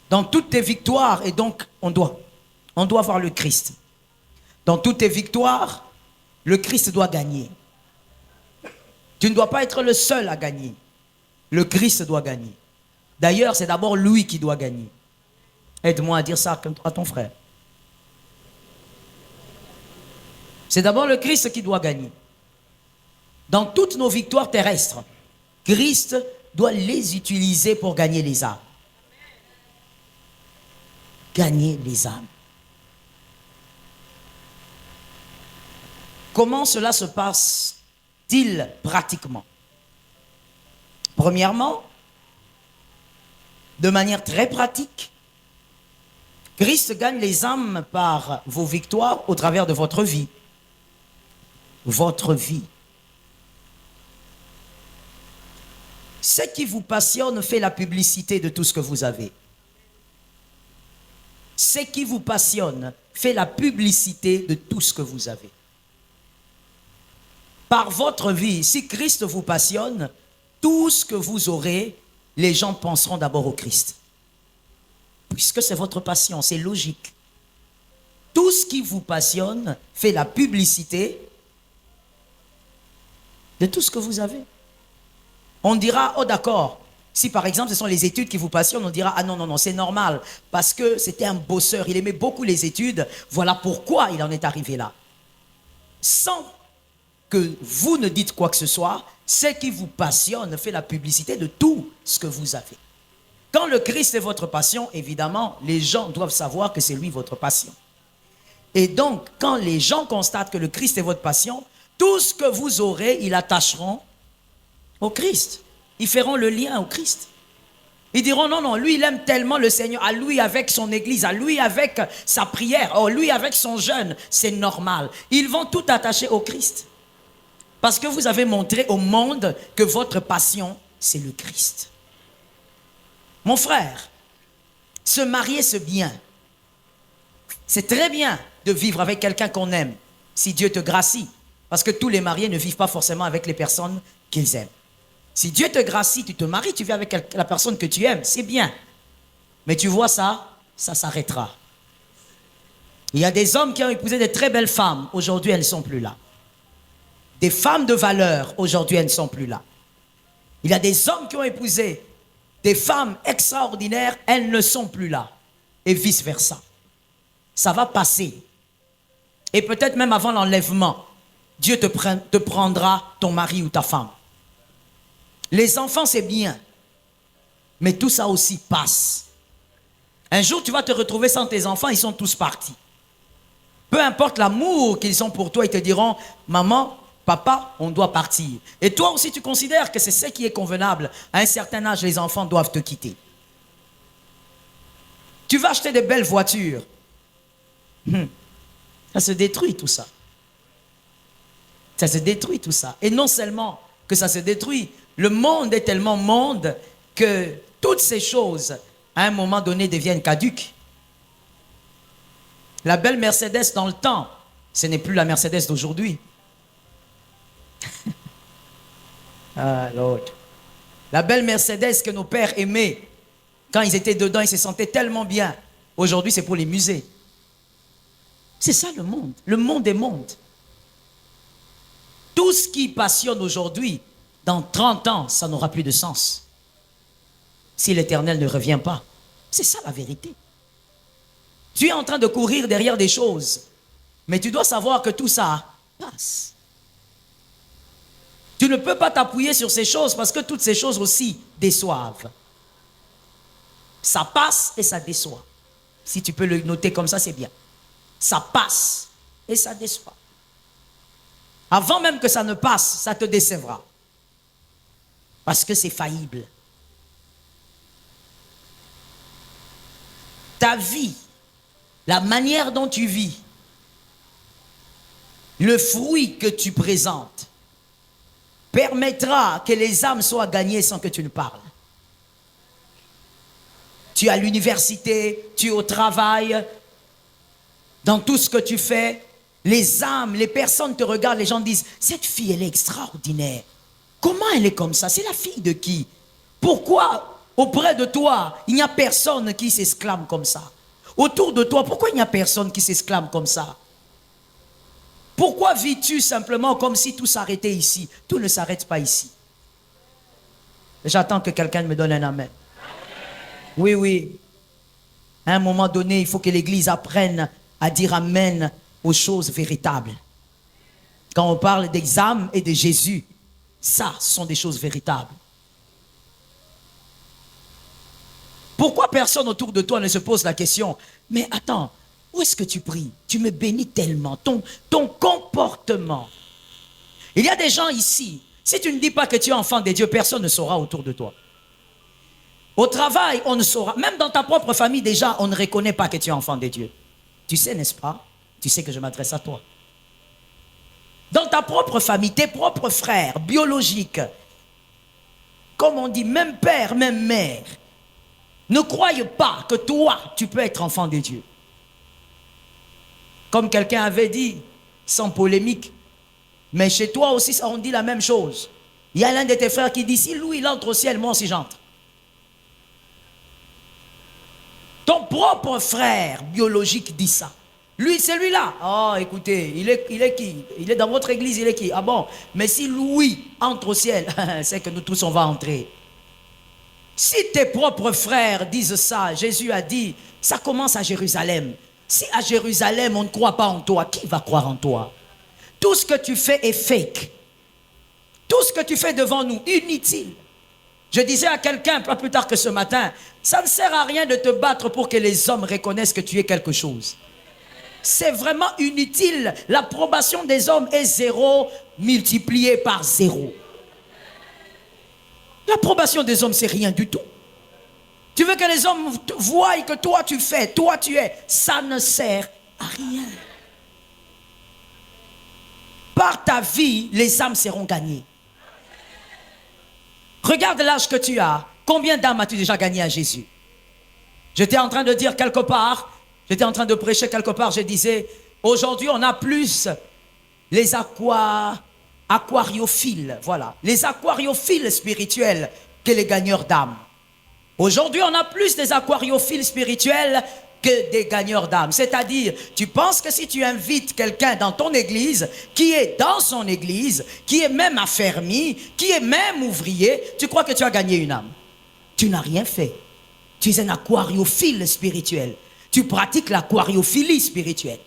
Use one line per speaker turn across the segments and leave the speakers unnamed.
Dans toutes tes victoires, et donc on doit voir le Christ. Dans toutes tes victoires, le Christ doit gagner. Tu ne dois pas être le seul à gagner. Le Christ doit gagner. D'ailleurs, c'est d'abord lui qui doit gagner. Aide-moi à dire ça à ton frère. C'est d'abord le Christ qui doit gagner. Dans toutes nos victoires terrestres, Christ doit les utiliser pour gagner les âmes. Gagner les âmes. Comment cela se passe-t-il pratiquement? Premièrement, de manière très pratique, Christ gagne les âmes par vos victoires au travers de votre vie. Votre vie. Ce qui vous passionne fait la publicité de tout ce que vous avez. Ce qui vous passionne fait la publicité de tout ce que vous avez. Par votre vie, si Christ vous passionne, tout ce que vous aurez, les gens penseront d'abord au Christ. Puisque c'est votre passion, c'est logique. Tout ce qui vous passionne fait la publicité de tout ce que vous avez. On dira, oh d'accord, si par exemple ce sont les études qui vous passionnent, on dira, ah non, non, non, c'est normal, parce que c'était un bosseur, il aimait beaucoup les études, voilà pourquoi il en est arrivé là. Sans que vous ne dites quoi que ce soit, ce qui vous passionne fait la publicité de tout ce que vous avez. Quand le Christ est votre passion, évidemment, les gens doivent savoir que c'est lui votre passion. Et donc, quand les gens constatent que le Christ est votre passion, tout ce que vous aurez, ils attacheront au Christ. Ils feront le lien au Christ. Ils diront, non, non, lui, il aime tellement le Seigneur, à lui avec son église, à lui avec sa prière, oh, lui avec son jeûne, c'est normal. Ils vont tout attacher au Christ. Parce que vous avez montré au monde que votre passion, c'est le Christ. Mon frère, se marier, c'est bien. C'est très bien de vivre avec quelqu'un qu'on aime, si Dieu te gracie. Parce que tous les mariés ne vivent pas forcément avec les personnes qu'ils aiment. Si Dieu te gracie, tu te maries, tu vis avec la personne que tu aimes, c'est bien. Mais tu vois ça, ça s'arrêtera. Il y a des hommes qui ont épousé de très belles femmes, aujourd'hui elles ne sont plus là. Des femmes de valeur, aujourd'hui elles ne sont plus là. Il y a des hommes qui ont épousé des femmes extraordinaires, elles ne sont plus là. Et vice versa. Ça va passer. Et peut-être même avant l'enlèvement, Dieu te prendra ton mari ou ta femme. Les enfants, c'est bien. Mais tout ça aussi passe. Un jour, tu vas te retrouver sans tes enfants, ils sont tous partis. Peu importe l'amour qu'ils ont pour toi, ils te diront, maman, papa, on doit partir. Et toi aussi, tu considères que c'est ce qui est convenable. À un certain âge, les enfants doivent te quitter. Tu vas acheter de belles voitures. Ça se détruit tout ça. Ça se détruit tout ça. Et non seulement que ça se détruit, le monde est tellement monde que toutes ces choses, à un moment donné, deviennent caduques. La belle Mercedes dans le temps, ce n'est plus la Mercedes d'aujourd'hui. Ah, Lord. La belle Mercedes que nos pères aimaient, quand ils étaient dedans, ils se sentaient tellement bien. Aujourd'hui, c'est pour les musées. C'est ça le monde. Le monde est monde. Tout ce qui passionne aujourd'hui, dans 30 ans, ça n'aura plus de sens. Si l'Éternel ne revient pas. C'est ça la vérité. Tu es en train de courir derrière des choses, mais tu dois savoir que tout ça passe. Tu ne peux pas t'appuyer sur ces choses parce que toutes ces choses aussi déçoivent. Ça passe et ça déçoit. Si tu peux le noter comme ça, c'est bien. Ça passe et ça déçoit. Avant même que ça ne passe, ça te décevra. Parce que c'est faillible. Ta vie, la manière dont tu vis, le fruit que tu présentes, permettra que les âmes soient gagnées sans que tu ne parles. Tu es à l'université, tu es au travail, dans tout ce que tu fais, les âmes, les personnes te regardent, les gens disent, cette fille, elle est extraordinaire. Comment elle est comme ça? C'est la fille de qui? Pourquoi Auprès de toi, il n'y a personne qui s'exclame comme ça. Autour de toi, pourquoi il n'y a personne qui s'exclame comme ça? Pourquoi vis-tu simplement comme si tout s'arrêtait ici? Tout ne s'arrête pas ici. J'attends que quelqu'un me donne un amen. Oui, oui. À un moment donné, il faut que l'Église apprenne à dire amen aux choses véritables. Quand on parle des âmes et de Jésus, ça, ce sont des choses véritables. Pourquoi personne autour de toi ne se pose la question, mais attends, où est-ce que tu pries? Tu me bénis tellement, ton comportement. Il y a des gens ici, si tu ne dis pas que tu es enfant de Dieu, personne ne saura autour de toi. Au travail, on ne saura, même dans ta propre famille déjà, on ne reconnaît pas que tu es enfant de Dieu. Tu sais, n'est-ce pas? Tu sais que je m'adresse à toi. Dans ta propre famille, tes propres frères biologiques, comme on dit, même père, même mère, ne croyez pas que toi, tu peux être enfant de Dieu. Comme quelqu'un avait dit, sans polémique, mais chez toi aussi, on dit la même chose. Il y a l'un de tes frères qui dit, si lui, il entre au ciel, moi aussi j'entre. Ton propre frère biologique dit ça. Lui, celui-là. Oh, écoutez, il est qui? Il est dans votre église, il est qui? Ah bon? Mais si Louis entre au ciel, c'est que nous tous, on va entrer. Si tes propres frères disent ça, Jésus a dit, ça commence à Jérusalem. Si à Jérusalem, on ne croit pas en toi, qui va croire en toi? Tout ce que tu fais est fake. Tout ce que tu fais devant nous, inutile. Je disais à quelqu'un, pas plus tard que ce matin, ça ne sert à rien de te battre pour que les hommes reconnaissent que tu es quelque chose. C'est vraiment inutile. L'approbation des hommes est 0 multiplié par 0. L'approbation des hommes, c'est rien du tout. Tu veux que les hommes voient que toi tu fais, toi tu es. Ça ne sert à rien. Par ta vie, les âmes seront gagnées. Regarde l'âge que tu as. Combien d'âmes as-tu déjà gagné à Jésus? J'étais en train de dire quelque part, j'étais en train de prêcher quelque part, je disais, aujourd'hui on a plus les aquariophiles, voilà, les aquariophiles spirituels que les gagneurs d'âmes. Aujourd'hui on a plus des aquariophiles spirituels que des gagneurs d'âmes. C'est-à-dire, tu penses que si tu invites quelqu'un dans ton église, qui est dans son église, qui est même affermi, qui est même ouvrier, tu crois que tu as gagné une âme. Tu n'as rien fait. Tu es un aquariophile spirituel. Tu pratiques l'aquariophilie spirituelle.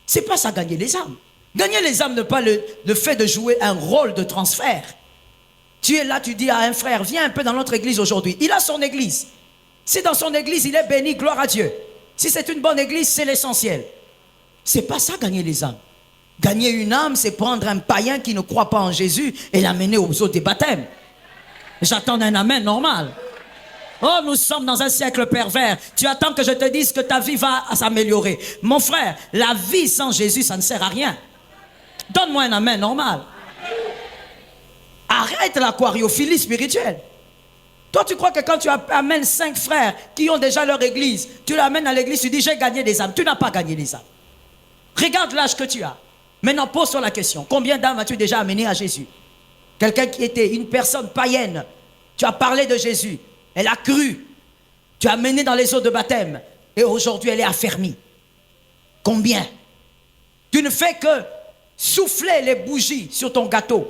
C'est pas ça gagner les âmes. Gagner les âmes n'est pas le fait de jouer un rôle de transfert. Tu es là, tu dis à un frère, viens un peu dans notre église aujourd'hui. Il a son église. Si dans son église, il est béni, gloire à Dieu. Si c'est une bonne église, c'est l'essentiel. C'est pas ça gagner les âmes. Gagner une âme, c'est prendre un païen qui ne croit pas en Jésus et l'amener aux eaux des baptêmes. J'attends un amen normal. Oh, nous sommes dans un siècle pervers. Tu attends que je te dise que ta vie va s'améliorer. Mon frère, la vie sans Jésus, ça ne sert à rien. Donne-moi un amen normal. Arrête l'aquariophilie spirituelle. Toi, tu crois que quand tu amènes 5 frères qui ont déjà leur église, tu l'amènes à l'église, tu dis j'ai gagné des âmes. Tu n'as pas gagné des âmes. Regarde l'âge que tu as. Maintenant, pose-toi la question. Combien d'âmes as-tu déjà amené à Jésus? Quelqu'un qui était une personne païenne. Tu as parlé de Jésus. Elle a cru. Tu as amené dans les eaux de baptême. Et aujourd'hui, elle est affermie. Combien? Tu ne fais que souffler les bougies sur ton gâteau.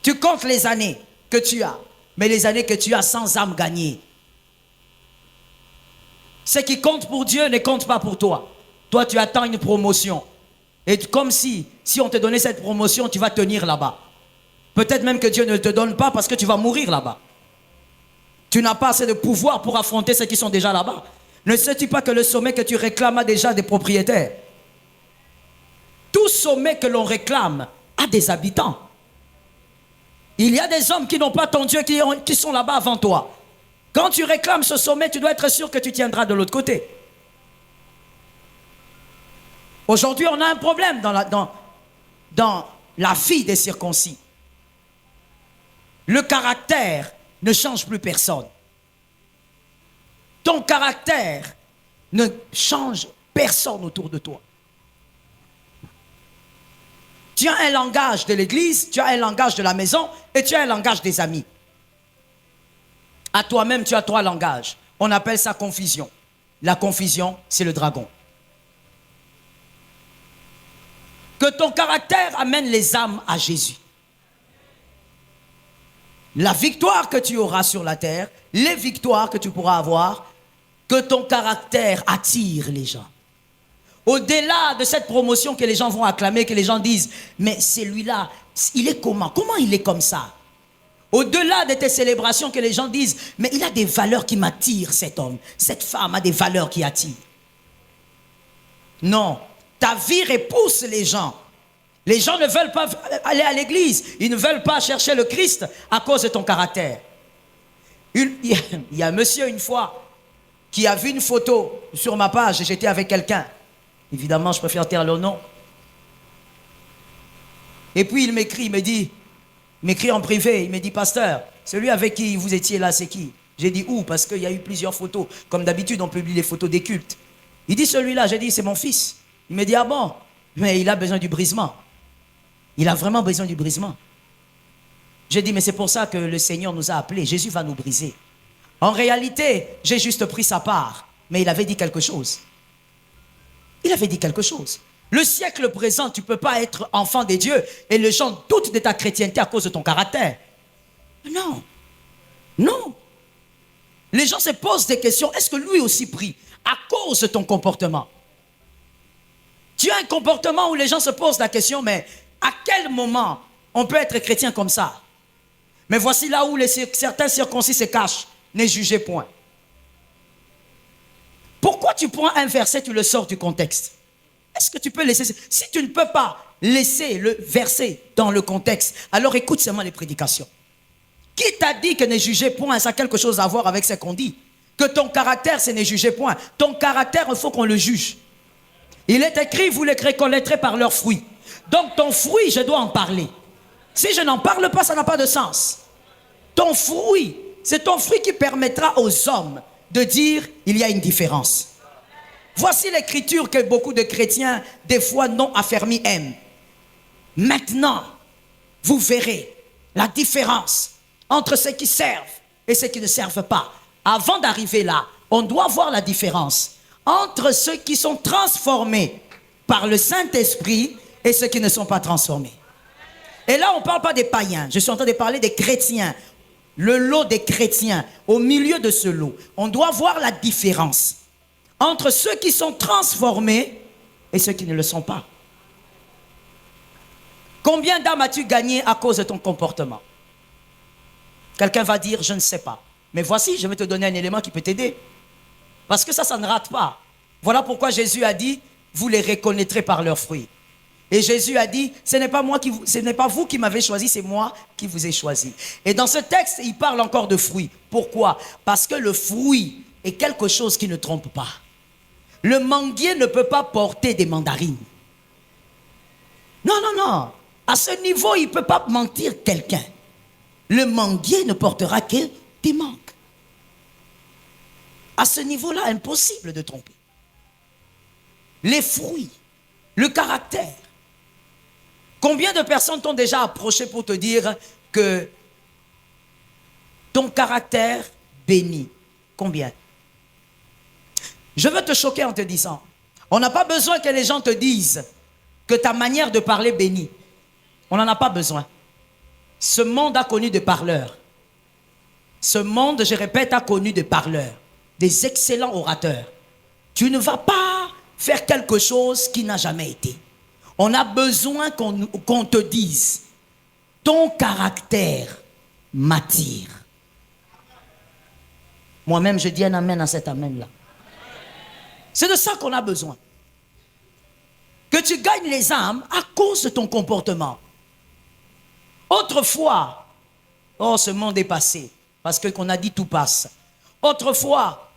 Tu comptes les années que tu as. Mais les années que tu as sans âme gagnée. Ce qui compte pour Dieu ne compte pas pour toi. Toi, tu attends une promotion. Et comme si on te donnait cette promotion, tu vas tenir là-bas. Peut-être même que Dieu ne te donne pas parce que tu vas mourir là-bas. Tu n'as pas assez de pouvoir pour affronter ceux qui sont déjà là-bas. Ne sais-tu pas que le sommet que tu réclames a déjà des propriétaires? Tout sommet que l'on réclame a des habitants. Il y a des hommes qui n'ont pas ton Dieu, qui sont là-bas avant toi. Quand tu réclames ce sommet, tu dois être sûr que tu tiendras de l'autre côté. Aujourd'hui, on a un problème dans la vie des circoncis. Le caractère ne change plus personne. Ton caractère ne change personne autour de toi. Tu as un langage de l'église, tu as un langage de la maison et tu as un langage des amis. À toi-même, tu as trois langages. On appelle ça confusion. La confusion, c'est le dragon. Que ton caractère amène les âmes à Jésus. La victoire que tu auras sur la terre, les victoires que tu pourras avoir, que ton caractère attire les gens. Au-delà de cette promotion que les gens vont acclamer, que les gens disent, mais celui-là, il est comment? Comment il est comme ça? Au-delà de tes célébrations que les gens disent, mais il a des valeurs qui m'attirent, cet homme. Cette femme a des valeurs qui attirent. Non, ta vie repousse les gens. Les gens ne veulent pas aller à l'église. Ils ne veulent pas chercher le Christ à cause de ton caractère. Il y a un monsieur une fois qui a vu une photo sur ma page. J'étais avec quelqu'un. Évidemment, je préfère taire le nom. Et puis il m'écrit, il m'écrit en privé, il me dit, pasteur, celui avec qui vous étiez là, c'est qui? J'ai dit, où? Parce qu'il y a eu plusieurs photos. Comme d'habitude, on publie les photos des cultes. Il dit, celui-là, j'ai dit, c'est mon fils. Il me dit, ah bon? Mais il a besoin du brisement. Il a vraiment besoin du brisement. J'ai dit, mais c'est pour ça que le Seigneur nous a appelés. Jésus va nous briser. En réalité, j'ai juste pris sa part. Mais il avait dit quelque chose. Il avait dit quelque chose. Le siècle présent, tu ne peux pas être enfant de Dieu et les gens doutent de ta chrétienté à cause de ton caractère. Non. Non. Les gens se posent des questions. Est-ce que lui aussi prie à cause de ton comportement? Tu as un comportement où les gens se posent la question, mais à quel moment on peut être chrétien comme ça? Mais voici là où certains circoncis se cachent. Ne jugez point. Pourquoi tu prends un verset, tu le sors du contexte? Est-ce que tu peux laisser... Si tu ne peux pas laisser le verset dans le contexte, alors écoute seulement les prédications. Qui t'a dit que ne jugez point? Ça a quelque chose à voir avec ce qu'on dit. Que ton caractère, c'est ne jugez point. Ton caractère, il faut qu'on le juge. Il est écrit, vous les reconnaîtrez par leurs fruits. Donc ton fruit, je dois en parler. Si je n'en parle pas, ça n'a pas de sens. Ton fruit, c'est ton fruit qui permettra aux hommes de dire, il y a une différence. Voici l'écriture que beaucoup de chrétiens, des fois non affermis, aiment. Maintenant, vous verrez la différence entre ceux qui servent et ceux qui ne servent pas. Avant d'arriver là, on doit voir la différence entre ceux qui sont transformés par le Saint-Esprit et ceux qui ne sont pas transformés. Et là, on ne parle pas des païens. Je suis en train de parler des chrétiens. Le lot des chrétiens, au milieu de ce lot, on doit voir la différence entre ceux qui sont transformés et ceux qui ne le sont pas. Combien d'âmes as-tu gagné à cause de ton comportement? Quelqu'un va dire, je ne sais pas. Mais voici, je vais te donner un élément qui peut t'aider. Parce que ça ne rate pas. Voilà pourquoi Jésus a dit, vous les reconnaîtrez par leurs fruits. Et Jésus a dit, ce n'est pas vous qui m'avez choisi, c'est moi qui vous ai choisi. Et dans ce texte, il parle encore de fruits. Pourquoi? Parce que le fruit est quelque chose qui ne trompe pas. Le manguier ne peut pas porter des mandarines. Non, non, non. À ce niveau, il ne peut pas mentir quelqu'un. Le manguier ne portera que des mangues. À ce niveau-là, impossible de tromper. Les fruits, le caractère. Combien de personnes t'ont déjà approché pour te dire que ton caractère bénit? Combien? Je veux te choquer en te disant, on n'a pas besoin que les gens te disent que ta manière de parler bénit. On n'en a pas besoin. Ce monde a connu des parleurs. Ce monde, je répète, a connu des parleurs, des excellents orateurs. Tu ne vas pas faire quelque chose qui n'a jamais été. On a besoin qu'on te dise, ton caractère m'attire. Moi-même, je dis un amen à cet amen-là. C'est de ça qu'on a besoin. Que tu gagnes les âmes à cause de ton comportement. Autrefois, oh, ce monde est passé, parce qu'on a dit tout passe. Autrefois,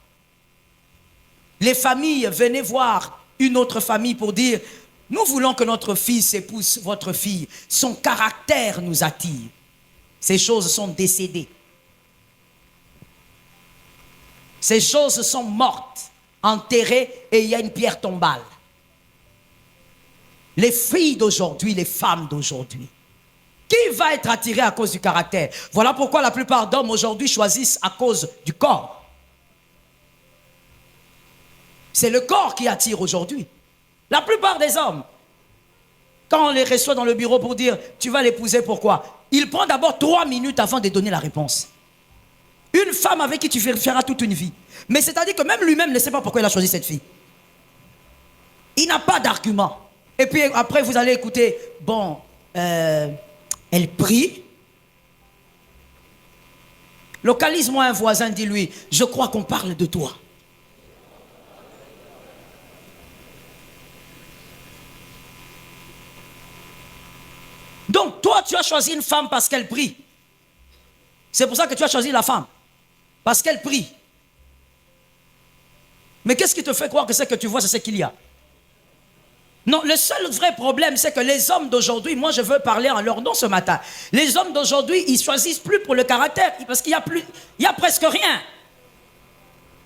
les familles venaient voir une autre famille pour dire, nous voulons que notre fils épouse votre fille. Son caractère nous attire. Ces choses sont décédées. Ces choses sont mortes, enterrées, et il y a une pierre tombale. Les filles d'aujourd'hui, les femmes d'aujourd'hui, Qui va être attiré à cause du caractère? Voilà pourquoi la plupart d'hommes aujourd'hui choisissent à cause du corps. C'est le corps qui attire aujourd'hui. La plupart des hommes, quand on les reçoit dans le bureau pour dire « tu vas l'épouser, pourquoi ?» Ils prennent d'abord 3 minutes avant de donner la réponse. Une femme avec qui tu feras toute une vie. Mais c'est-à-dire que même lui-même ne sait pas pourquoi il a choisi cette fille. Il n'a pas d'argument. Et puis après vous allez écouter, bon, elle prie. Localise-moi un voisin, dis-lui, je crois qu'on parle de toi. Donc toi, tu as choisi une femme parce qu'elle prie. C'est pour ça que tu as choisi la femme. Parce qu'elle prie. Mais qu'est-ce qui te fait croire que ce que tu vois, c'est ce qu'il y a? Non, le seul vrai problème, c'est que les hommes d'aujourd'hui, moi je veux parler en leur nom ce matin. Les hommes d'aujourd'hui, ils choisissent plus pour le caractère, parce qu'il y a presque rien.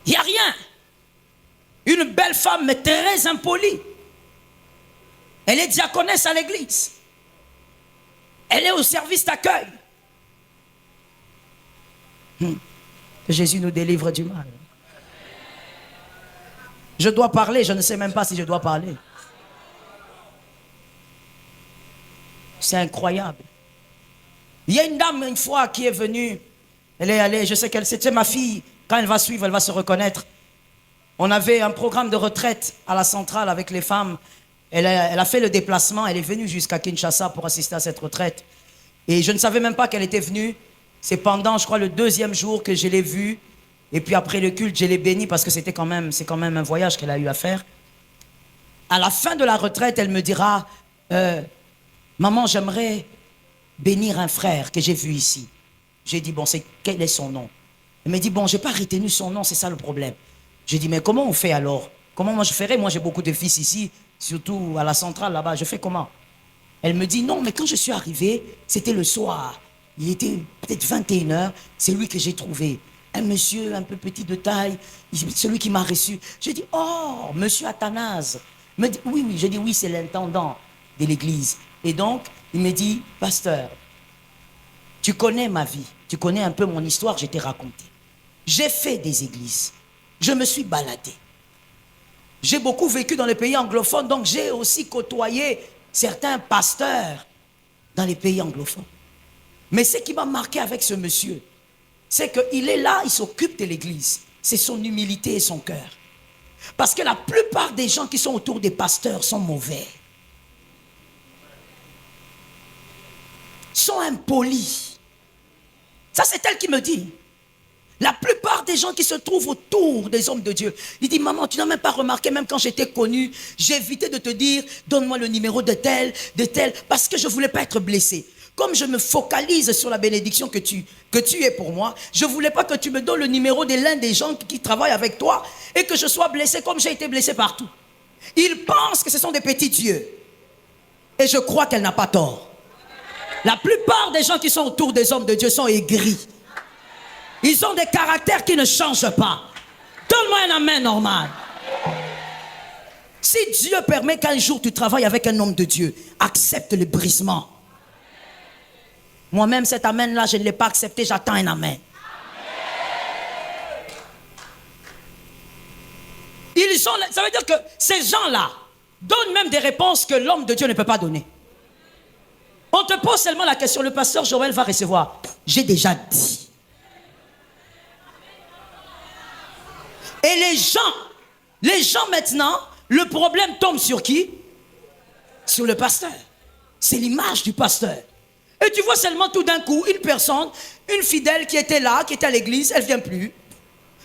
Il n'y a rien. Une belle femme, mais très impolie. Elle est diaconesse à l'église. Elle est au service d'accueil. Que Jésus nous délivre du mal. Je dois parler, je ne sais même pas si je dois parler. C'est incroyable. Il y a une dame une fois qui est venue. Elle est allée, je sais qu'elle, c'était ma fille. Quand elle va suivre, elle va se reconnaître. On avait un programme de retraite à la centrale avec les femmes. Elle a fait le déplacement. Elle est venue jusqu'à Kinshasa pour assister à cette retraite. Et je ne savais même pas qu'elle était venue. C'est pendant, je crois, le 2e jour que je l'ai vue. Et puis après le culte, je l'ai bénie parce que c'est quand même un voyage qu'elle a eu à faire. À la fin de la retraite, elle me dira... maman, j'aimerais bénir un frère que j'ai vu ici. J'ai dit, bon, quel est son nom? Elle me dit, bon, je n'ai pas retenu son nom, c'est ça le problème. J'ai dit, mais comment on fait alors? Comment moi je ferais? Moi, j'ai beaucoup de fils ici, surtout à la centrale là-bas. Je fais comment? Elle me dit, non, mais quand je suis arrivé, c'était le soir. Il était peut-être 21h, c'est lui que j'ai trouvé. Un monsieur un peu petit de taille, celui qui m'a reçu. J'ai dit, oh, monsieur Athanase. Il me dit, oui, oui. J'ai dit, oui, c'est l'intendant de l'église. Et donc, il me dit, pasteur, tu connais ma vie, tu connais un peu mon histoire, je t'ai raconté. J'ai fait des églises, je me suis baladé. J'ai beaucoup vécu dans les pays anglophones, donc j'ai aussi côtoyé certains pasteurs dans les pays anglophones. Mais ce qui m'a marqué avec ce monsieur, c'est qu'il est là, il s'occupe de l'église. C'est son humilité et son cœur. Parce que la plupart des gens qui sont autour des pasteurs sont mauvais. Sont impolis. Ça, c'est elle qui me dit. La plupart des gens qui se trouvent autour des hommes de Dieu, il dit, maman, tu n'as même pas remarqué, même quand j'étais connu, j'ai évité de te dire, donne-moi le numéro de tel, parce que je ne voulais pas être blessé. Comme je me focalise sur la bénédiction que tu es pour moi, je ne voulais pas que tu me donnes le numéro de l'un des gens qui travaillent avec toi et que je sois blessé comme j'ai été blessé partout. Ils pensent que ce sont des petits dieux. Et je crois qu'elle n'a pas tort. La plupart des gens qui sont autour des hommes de Dieu sont aigris. Ils ont des caractères qui ne changent pas. Donne-moi un amen normal. Si Dieu permet qu'un jour tu travailles avec un homme de Dieu, accepte le brisement. Moi-même, cet amen-là, je ne l'ai pas accepté, j'attends un amen. Ça veut dire que ces gens-là donnent même des réponses que l'homme de Dieu ne peut pas donner. On te pose seulement la question, le pasteur Joël va recevoir. J'ai déjà dit. Et les gens maintenant, le problème tombe sur qui? Sur le pasteur. C'est l'image du pasteur. Et tu vois seulement tout d'un coup une personne, une fidèle qui était là, qui était à l'église, elle ne vient plus.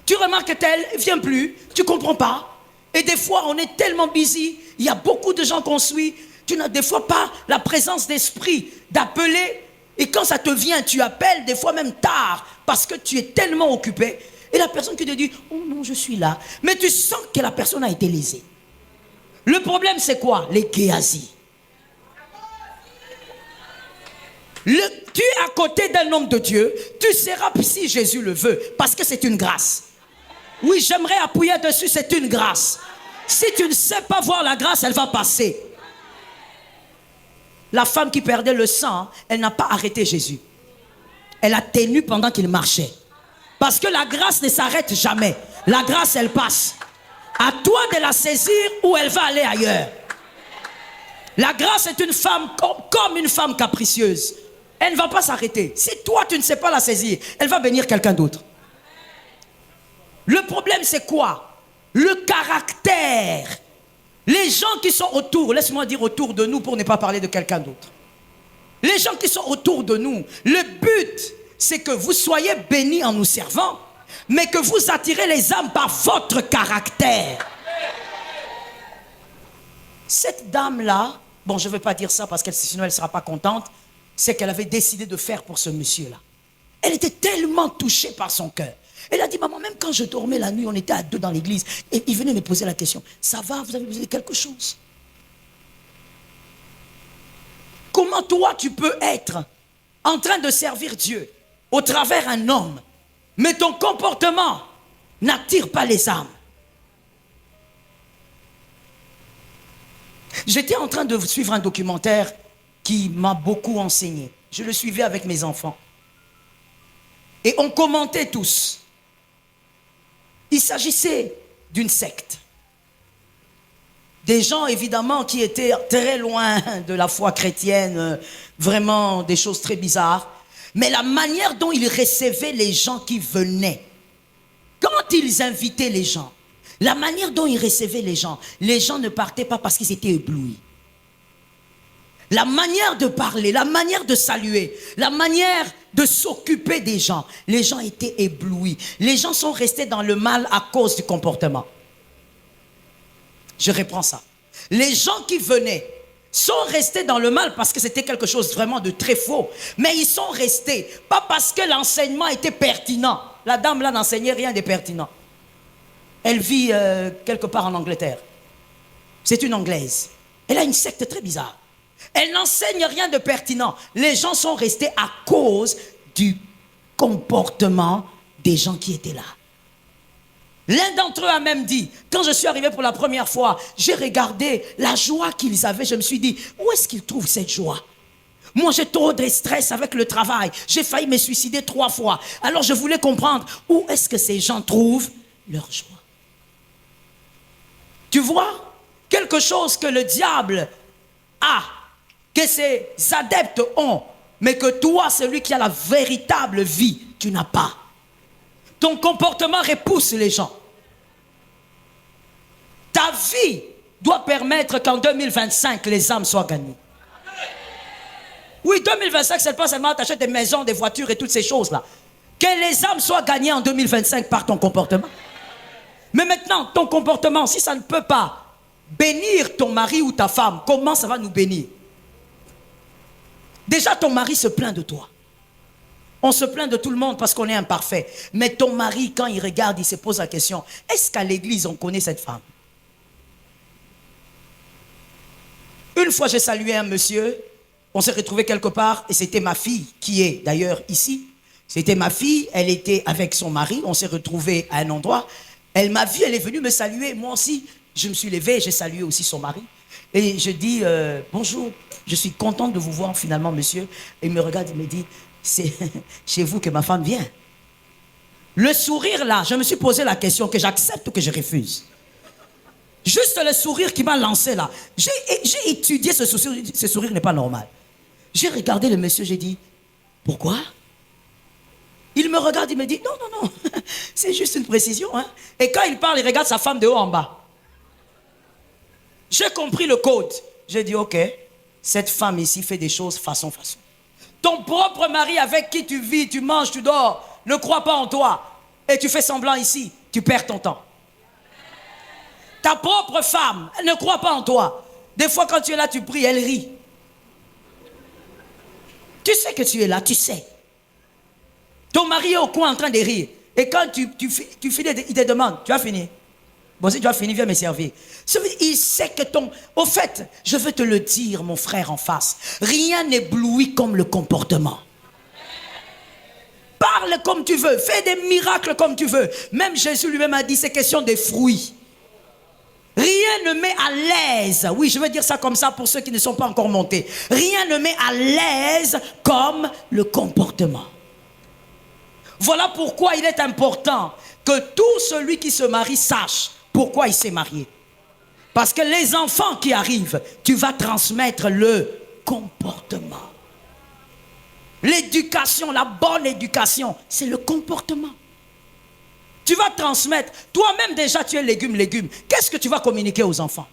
Tu remarques qu'elle ne vient plus, tu ne comprends pas. Et des fois, on est tellement busy, il y a beaucoup de gens qu'on suit, tu n'as des fois pas la présence d'esprit d'appeler. Et quand ça te vient, tu appelles, des fois même tard, parce que tu es tellement occupé. Et la personne qui te dit, oh non, je suis là. Mais tu sens que la personne a été lésée. Le problème, c'est quoi? Les Géasi. Tu es à côté d'un homme de Dieu, tu seras si Jésus le veut, parce que c'est une grâce. Oui, j'aimerais appuyer dessus, c'est une grâce. Si tu ne sais pas voir la grâce, elle va passer. la femme qui perdait le sang, elle n'a pas arrêté Jésus. Elle a tenu pendant qu'il marchait. Parce que la grâce ne s'arrête jamais. La grâce, elle passe. À toi de la saisir ou elle va aller ailleurs. La grâce est une femme comme une femme capricieuse. Elle ne va pas s'arrêter. Si toi, tu ne sais pas la saisir, elle va bénir quelqu'un d'autre. Le problème, c'est quoi? Le caractère. Les gens qui sont autour, laisse-moi dire autour de nous pour ne pas parler de quelqu'un d'autre. Les gens qui sont autour de nous, le but, c'est que vous soyez bénis en nous servant, mais que vous attirez les âmes par votre caractère. Cette dame-là, bon, je ne vais pas dire ça parce que sinon elle ne sera pas contente, c'est qu'elle avait décidé de faire pour ce monsieur-là. Elle était tellement touchée par son cœur. Elle a dit, maman, même quand je dormais la nuit, on était à deux dans l'église, et il venait me poser la question, ça va, vous avez besoin de quelque chose? Comment toi tu peux être en train de servir Dieu au travers d'un homme, mais ton comportement n'attire pas les âmes? J'étais en train de suivre un documentaire qui m'a beaucoup enseigné. Je le suivais avec mes enfants. Et on commentait tous. Il s'agissait d'une secte. Des gens, évidemment, qui étaient très loin de la foi chrétienne, vraiment des choses très bizarres. Mais la manière dont ils recevaient les gens qui venaient, quand ils invitaient les gens, la manière dont ils recevaient les gens ne partaient pas parce qu'ils étaient éblouis. La manière de parler, la manière de saluer, la manière de s'occuper des gens, les gens étaient éblouis. Les gens sont restés dans le mal à cause du comportement. Je reprends ça. Les gens qui venaient sont restés dans le mal parce que c'était quelque chose vraiment de très faux. Mais ils sont restés, pas parce que l'enseignement était pertinent. La dame là n'enseignait rien de pertinent. Elle vit quelque part en Angleterre. C'est une Anglaise. Elle a une secte très bizarre. Elle n'enseigne rien de pertinent. Les gens sont restés à cause du comportement des gens qui étaient là. L'un d'entre eux a même dit, quand je suis arrivé pour la première fois, j'ai regardé la joie qu'ils avaient. Je me suis dit, où est-ce qu'ils trouvent cette joie? Moi, j'ai trop de stress avec le travail. J'ai failli me suicider 3 fois. Alors, je voulais comprendre où est-ce que ces gens trouvent leur joie. Tu vois, quelque chose que le diable a, que ses adeptes ont, mais que toi, celui qui a la véritable vie, tu n'as pas. Ton comportement repousse les gens. Ta vie doit permettre qu'en 2025, les âmes soient gagnées. Oui, 2025, c'est pas seulement t'achètes des maisons, des voitures et toutes ces choses-là. Que les âmes soient gagnées en 2025 par ton comportement. Mais maintenant, ton comportement, si ça ne peut pas bénir ton mari ou ta femme, comment ça va nous bénir? Déjà, ton mari se plaint de toi. On se plaint de tout le monde parce qu'on est imparfait. Mais ton mari, quand il regarde, il se pose la question, est-ce qu'à l'église, on connaît cette femme? Une fois, j'ai salué un monsieur, on s'est retrouvé quelque part, et c'était ma fille, qui est d'ailleurs ici. C'était ma fille, elle était avec son mari, on s'est retrouvé à un endroit. Elle m'a vu, elle est venue me saluer. Moi aussi, je me suis levé, j'ai salué aussi son mari. Et je dis, bonjour, je suis contente de vous voir finalement, monsieur. Et il me regarde, il me dit, c'est chez vous que ma femme vient. Le sourire là, je me suis posé la question que j'accepte ou que je refuse. Juste le sourire qui m'a lancé là. J'ai étudié ce sourire n'est pas normal. J'ai regardé le monsieur, j'ai dit, pourquoi? Il me regarde, il me dit, non, non, non, c'est juste une précision. Hein? Et quand il parle, il regarde sa femme de haut en bas. J'ai compris le code. J'ai dit, ok, cette femme ici fait des choses façon. Ton propre mari avec qui tu vis, tu manges, tu dors, ne croit pas en toi. Et tu fais semblant ici, tu perds ton temps. Ta propre femme, elle ne croit pas en toi. Des fois, quand tu es là, tu pries, elle rit. Tu sais que tu es là, tu sais. Ton mari est au coin en train de rire. Et quand tu finis, il te demande, tu as fini? Bon, si tu as fini, viens me servir. Il sait que Au fait, je veux te le dire, mon frère en face. Rien n'éblouit comme le comportement. Parle comme tu veux, fais des miracles comme tu veux. Même Jésus lui-même a dit, c'est question des fruits. Rien ne met à l'aise, oui, je veux dire ça comme ça pour ceux qui ne sont pas encore montés. Rien ne met à l'aise comme le comportement. Voilà pourquoi il est important que tout celui qui se marie sache pourquoi il s'est marié. Parce que les enfants qui arrivent, tu vas transmettre le comportement. L'éducation, la bonne éducation, c'est le comportement. Tu vas transmettre, toi-même déjà tu es légume. Qu'est-ce que tu vas communiquer aux enfants?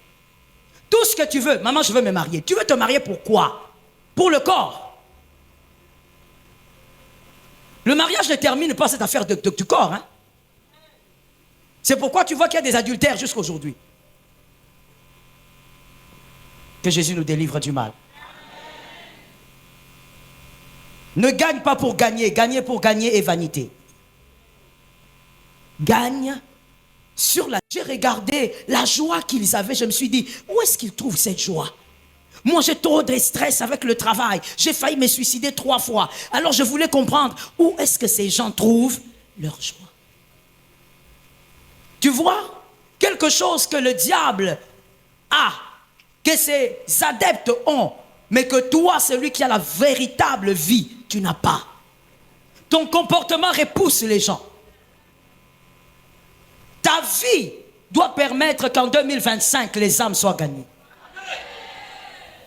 Tout ce que tu veux, maman je veux me marier. Tu veux te marier pour quoi? Pour le corps. Le mariage ne termine pas cette affaire du corps. Hein? C'est pourquoi tu vois qu'il y a des adultères jusqu'à aujourd'hui. Que Jésus nous délivre du mal. Ne gagne pas pour gagner. Gagner pour gagner est vanité. Gagne sur la... J'ai regardé la joie qu'ils avaient. Je me suis dit, où est-ce qu'ils trouvent cette joie? Moi, j'ai trop de stress avec le travail. J'ai failli me suicider 3 fois. Alors, je voulais comprendre où est-ce que ces gens trouvent leur joie. Tu vois, quelque chose que le diable a, que ses adeptes ont, mais que toi, celui qui a la véritable vie, tu n'as pas. Ton comportement repousse les gens. Ta vie doit permettre qu'en 2025, les âmes soient gagnées.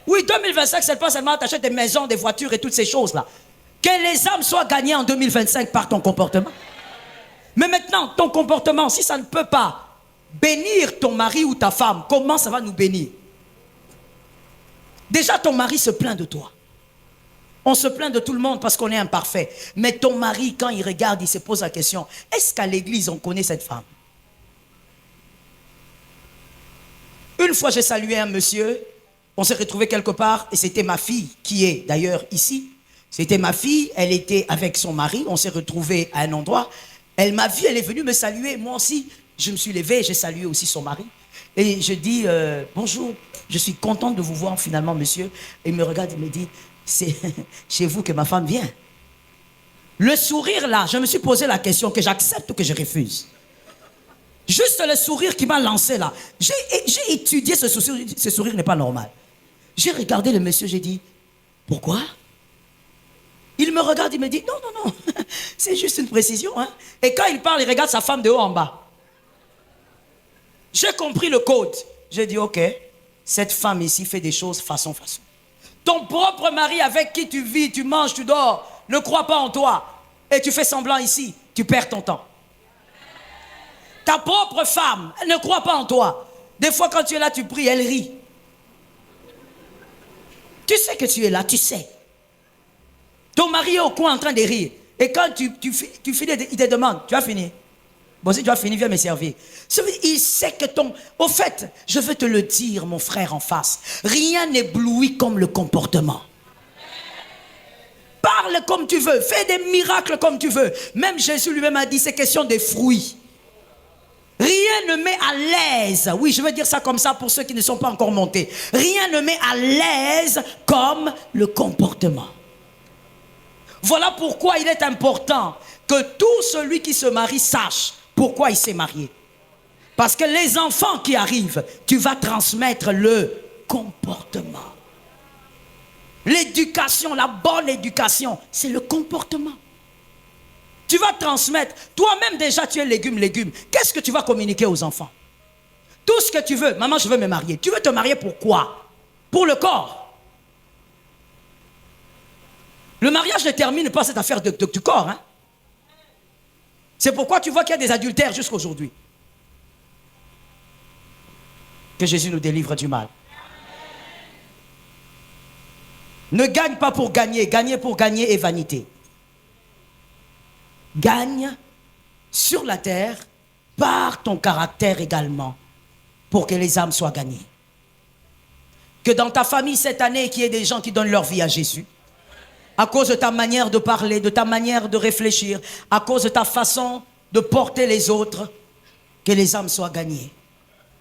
Oui, 2025, c'est pas seulement t'achètes des maisons, des voitures et toutes ces choses-là. Que les âmes soient gagnées en 2025 par ton comportement. Mais maintenant, ton comportement, si ça ne peut pas bénir ton mari ou ta femme, comment ça va nous bénir? Déjà, ton mari se plaint de toi. On se plaint de tout le monde parce qu'on est imparfait. Mais ton mari, quand il regarde, il se pose la question, est-ce qu'à l'église, on connaît cette femme? Une fois, j'ai salué un monsieur, on s'est retrouvé quelque part, et c'était ma fille, qui est d'ailleurs ici. C'était ma fille, elle était avec son mari, on s'est retrouvé à un endroit. Elle m'a vu, elle est venue me saluer, moi aussi, je me suis levé, j'ai salué aussi son mari. Et je dis, bonjour, je suis contente de vous voir finalement, monsieur. Et il me regarde, il me dit, c'est chez vous que ma femme vient. Le sourire là, je me suis posé la question, que j'accepte ou que je refuse. Juste le sourire qui m'a lancé là. J'ai étudié ce sourire n'est pas normal. J'ai regardé le monsieur, j'ai dit, pourquoi? Il me regarde, il me dit, non, non, non, c'est juste une précision. Hein? Et quand il parle, il regarde sa femme de haut en bas. J'ai compris le code. J'ai dit, ok, cette femme ici fait des choses façon. Ton propre mari avec qui tu vis, tu manges, tu dors, ne croit pas en toi. Et tu fais semblant ici, tu perds ton temps. Ta propre femme, elle ne croit pas en toi. Des fois, quand tu es là, tu pries, elle rit. Tu sais que tu es là, tu sais. Ton mari est au coin en train de rire. Et quand tu finis, il te demande, tu as fini? Bon, si tu as fini, viens me servir. Il sait que ton... Au fait, je veux te le dire, mon frère en face. Rien n'éblouit comme le comportement. Parle comme tu veux. Fais des miracles comme tu veux. Même Jésus lui-même a dit, c'est question des fruits. Rien ne met à l'aise. Oui, je veux dire ça comme ça pour ceux qui ne sont pas encore montés. Rien ne met à l'aise comme le comportement. Voilà pourquoi il est important que tout celui qui se marie sache pourquoi il s'est marié. Parce que les enfants qui arrivent, tu vas transmettre le comportement. L'éducation, la bonne éducation, c'est le comportement. Tu vas transmettre, toi-même déjà tu es légume. Qu'est-ce que tu vas communiquer aux enfants? Tout ce que tu veux, maman je veux me marier. Tu veux te marier pour quoi? Pour le corps. Le mariage ne termine pas cette affaire du corps. Hein? C'est pourquoi tu vois qu'il y a des adultères jusqu'à aujourd'hui. Que Jésus nous délivre du mal. Ne gagne pas pour gagner. Gagner pour gagner est vanité. Gagne sur la terre par ton caractère également pour que les âmes soient gagnées. Que dans ta famille cette année, qu'il y ait des gens qui donnent leur vie à Jésus. À cause de ta manière de parler, de ta manière de réfléchir, à cause de ta façon de porter les autres, que les âmes soient gagnées.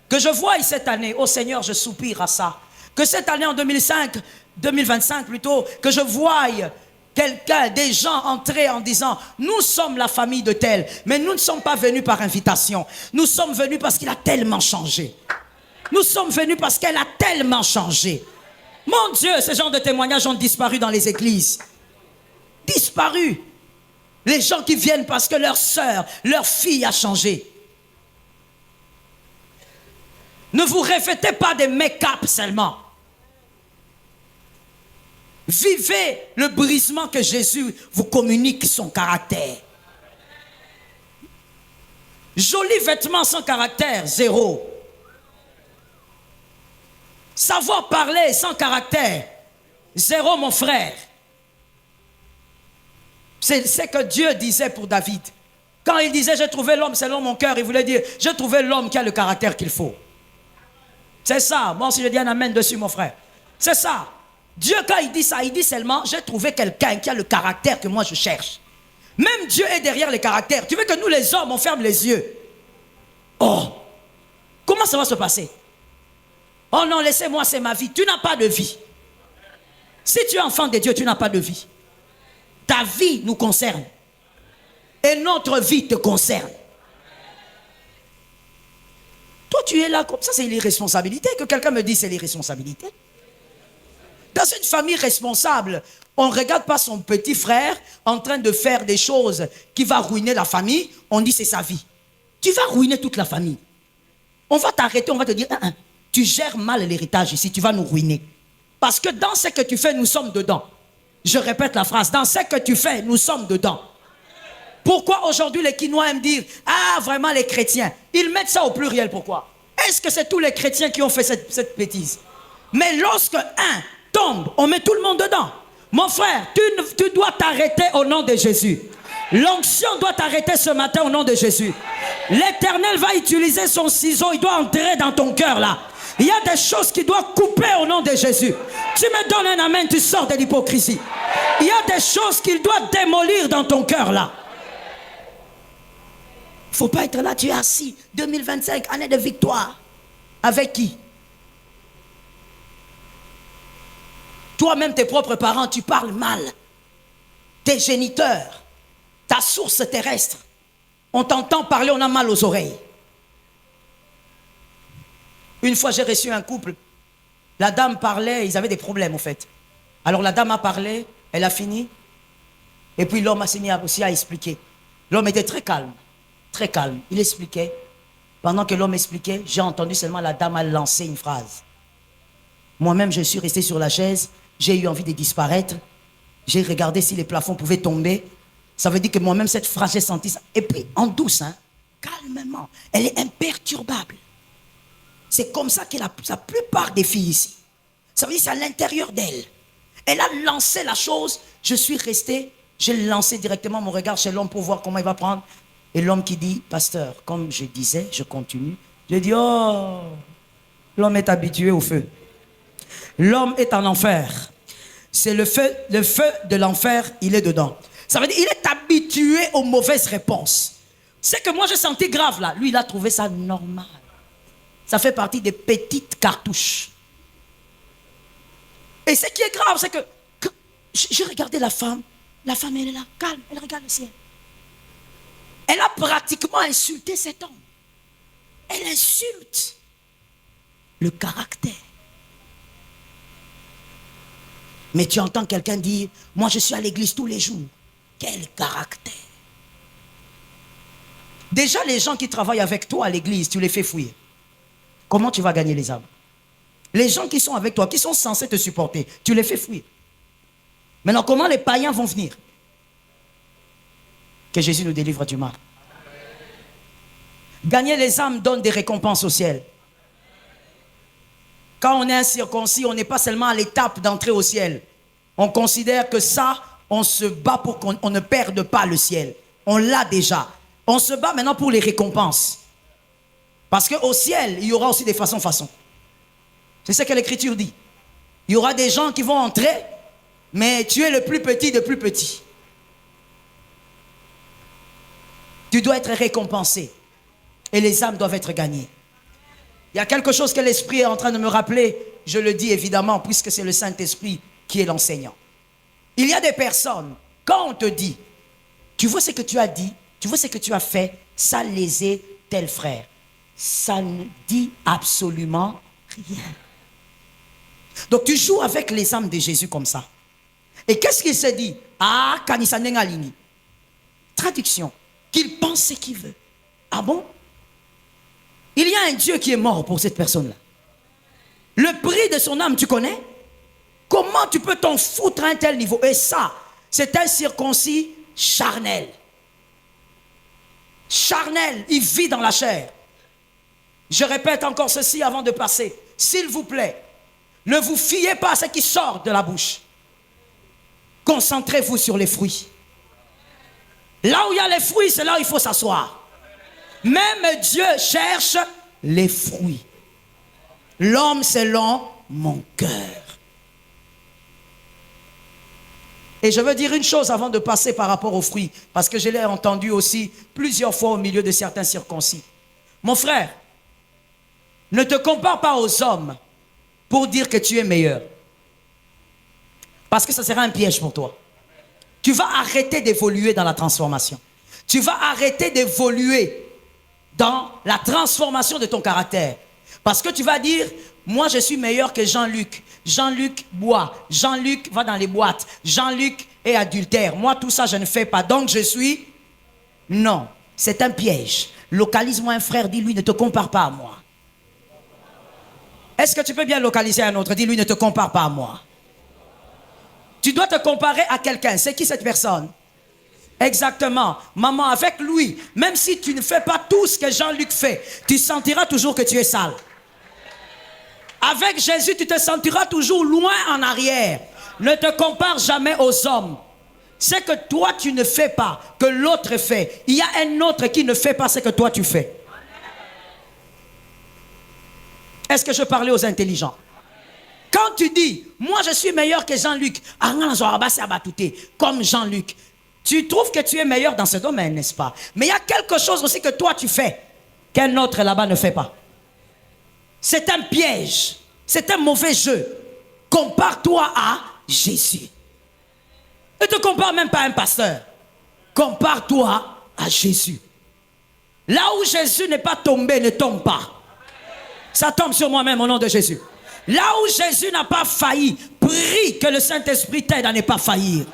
Que je voie cette année, oh Seigneur, je soupire à ça. Que cette année en 2025 plutôt, que je voie quelqu'un, des gens entrer en disant, nous sommes la famille de tel, mais nous ne sommes pas venus par invitation. Nous sommes venus parce qu'il a tellement changé. Nous sommes venus parce qu'elle a tellement changé. Mon Dieu, ce genre de témoignages ont disparu dans les églises. Disparu. Les gens qui viennent parce que leur sœur, leur fille a changé. Ne vous revêtez pas de make-up seulement. Vivez le brisement que Jésus vous communique son caractère. Joli vêtement sans caractère, zéro. Savoir parler sans caractère, zéro mon frère. C'est ce que Dieu disait pour David. Quand il disait j'ai trouvé l'homme selon mon cœur, il voulait dire j'ai trouvé l'homme qui a le caractère qu'il faut. C'est ça. Moi si je dis un amen dessus mon frère. C'est ça. Dieu quand il dit ça, il dit seulement j'ai trouvé quelqu'un qui a le caractère que moi je cherche. Même Dieu est derrière les caractères. Tu veux que nous les hommes on ferme les yeux? Oh, comment ça va se passer? Oh non, laissez-moi, c'est ma vie. Tu n'as pas de vie. Si tu es enfant de Dieu, tu n'as pas de vie. Ta vie nous concerne. Et notre vie te concerne. Toi, tu es là comme ça, c'est l'irresponsabilité. Que quelqu'un me dise c'est l'irresponsabilité. Dans une famille responsable, on ne regarde pas son petit frère en train de faire des choses qui vont ruiner la famille. On dit c'est sa vie. Tu vas ruiner toute la famille. On va t'arrêter, on va te dire, tu gères mal l'héritage ici, tu vas nous ruiner. Parce que dans ce que tu fais, nous sommes dedans. Je répète la phrase, dans ce que tu fais, nous sommes dedans. Pourquoi aujourd'hui les Quinois aiment dire, ah vraiment les chrétiens, ils mettent ça au pluriel, pourquoi? Est-ce que c'est tous les chrétiens qui ont fait cette bêtise? Mais lorsque un tombe, on met tout le monde dedans. Mon frère, tu dois t'arrêter au nom de Jésus. L'onction doit t'arrêter ce matin au nom de Jésus. L'Éternel va utiliser son ciseau, il doit entrer dans ton cœur là. Il y a des choses qui doivent couper au nom de Jésus. Tu me donnes un amen, tu sors de l'hypocrisie. Il y a des choses qu'il doit démolir dans ton cœur là. Il ne faut pas être là, tu es assis. 2025, année de victoire. Avec qui? Toi-même, tes propres parents, tu parles mal. Tes géniteurs. Ta source terrestre, on t'entend parler, on a mal aux oreilles. Une fois, j'ai reçu un couple. La dame parlait, ils avaient des problèmes, au fait. Alors la dame a parlé, elle a fini. Et puis l'homme s'est mis aussi à expliquer. L'homme était très calme, très calme. Il expliquait. Pendant que l'homme expliquait, j'ai entendu seulement la dame a lancé une phrase. Moi-même, je suis resté sur la chaise. J'ai eu envie de disparaître. J'ai regardé si les plafonds pouvaient tomber. Ça veut dire que moi-même, cette phrase, j'ai senti ça. Et puis, en douce, calmement. Elle est imperturbable. C'est comme ça que la plupart des filles ici. Ça veut dire que c'est à l'intérieur d'elle. Elle a lancé la chose. Je suis resté. J'ai lancé directement mon regard chez l'homme pour voir comment il va prendre. Et l'homme qui dit, pasteur, comme je disais, je continue. Je dis, oh, l'homme est habitué au feu. L'homme est en enfer. C'est le feu de l'enfer, il est dedans. Ça veut dire qu'il est habitué aux mauvaises réponses. C'est que moi j'ai senti grave là. Lui il a trouvé ça normal. Ça fait partie des petites cartouches. Et ce qui est grave, c'est que j'ai regardé la femme. La femme elle est là, calme, elle regarde le ciel. Elle a pratiquement insulté cet homme. Elle insulte le caractère. Mais tu entends quelqu'un dire, moi je suis à l'église tous les jours. Quel caractère! Déjà, les gens qui travaillent avec toi à l'église, tu les fais fuir. Comment tu vas gagner les âmes? Les gens qui sont avec toi, qui sont censés te supporter, tu les fais fuir. Maintenant, comment les païens vont venir? Que Jésus nous délivre du mal. Gagner les âmes donne des récompenses au ciel. Quand on est incirconcis, on n'est pas seulement à l'étape d'entrer au ciel. On considère que ça, on se bat pour qu'on ne perde pas le ciel. On l'a déjà. On se bat maintenant pour les récompenses. Parce qu'au ciel, il y aura aussi des façons. C'est ce que l'Écriture dit. Il y aura des gens qui vont entrer, mais tu es le plus petit des plus petits. Tu dois être récompensé. Et les âmes doivent être gagnées. Il y a quelque chose que l'Esprit est en train de me rappeler. Je le dis évidemment, puisque c'est le Saint-Esprit qui est l'enseignant. Il y a des personnes, quand on te dit, tu vois ce que tu as dit, tu vois ce que tu as fait, ça lésait tel frère. ça ne dit absolument rien. Donc tu joues avec les âmes de Jésus comme ça. Et qu'est-ce qu'il s'est dit? Ah, kanisa nengalini. Traduction. Qu'il pense ce qu'il veut. Ah bon? Il y a un Dieu qui est mort pour cette personne-là. Le prix de son âme, tu connais? Comment tu peux t'en foutre à un tel niveau? Et ça, c'est un circoncis charnel. Charnel, il vit dans la chair. Je répète encore ceci avant de passer. S'il vous plaît, ne vous fiez pas à ce qui sort de la bouche. Concentrez-vous sur les fruits. Là où il y a les fruits, c'est là où il faut s'asseoir. Même Dieu cherche les fruits. L'homme selon mon cœur. Et je veux dire une chose avant de passer par rapport aux fruits, parce que je l'ai entendu aussi plusieurs fois au milieu de certains circoncis. Mon frère, ne te compare pas aux hommes pour dire que tu es meilleur. Parce que ça sera un piège pour toi. Tu vas arrêter d'évoluer dans la transformation. Tu vas arrêter d'évoluer dans la transformation de ton caractère. Parce que tu vas dire, moi je suis meilleur que Jean-Luc. Jean-Luc boit. Jean-Luc va dans les boîtes. Jean-Luc est adultère. Moi tout ça je ne fais pas. Donc je suis... Non, c'est un piège. Localise-moi un frère, dis-lui ne te compare pas à moi. Est-ce que tu peux bien localiser un autre? Dis-lui ne te compare pas à moi. Tu dois te comparer à quelqu'un. C'est qui cette personne? Exactement. Maman, avec lui, même si tu ne fais pas tout ce que Jean-Luc fait, tu sentiras toujours que tu es sale. Avec Jésus, tu te sentiras toujours loin en arrière. Ne te compare jamais aux hommes. C'est que toi, tu ne fais pas, que l'autre fait. Il y a un autre qui ne fait pas ce que toi, tu fais. Est-ce que je parlais aux intelligents? Quand tu dis, moi je suis meilleur que Jean-Luc, comme Jean-Luc, tu trouves que tu es meilleur dans ce domaine, n'est-ce pas? Mais il y a quelque chose aussi que toi tu fais, qu'un autre là-bas ne fait pas. C'est un piège, c'est un mauvais jeu. Compare-toi à Jésus. Ne te compare même pas à un pasteur. Compare-toi à Jésus. Là où Jésus n'est pas tombé, ne tombe pas. Ça tombe sur moi-même au nom de Jésus. Là où Jésus n'a pas failli, prie que le Saint-Esprit t'aide à ne pas faillir.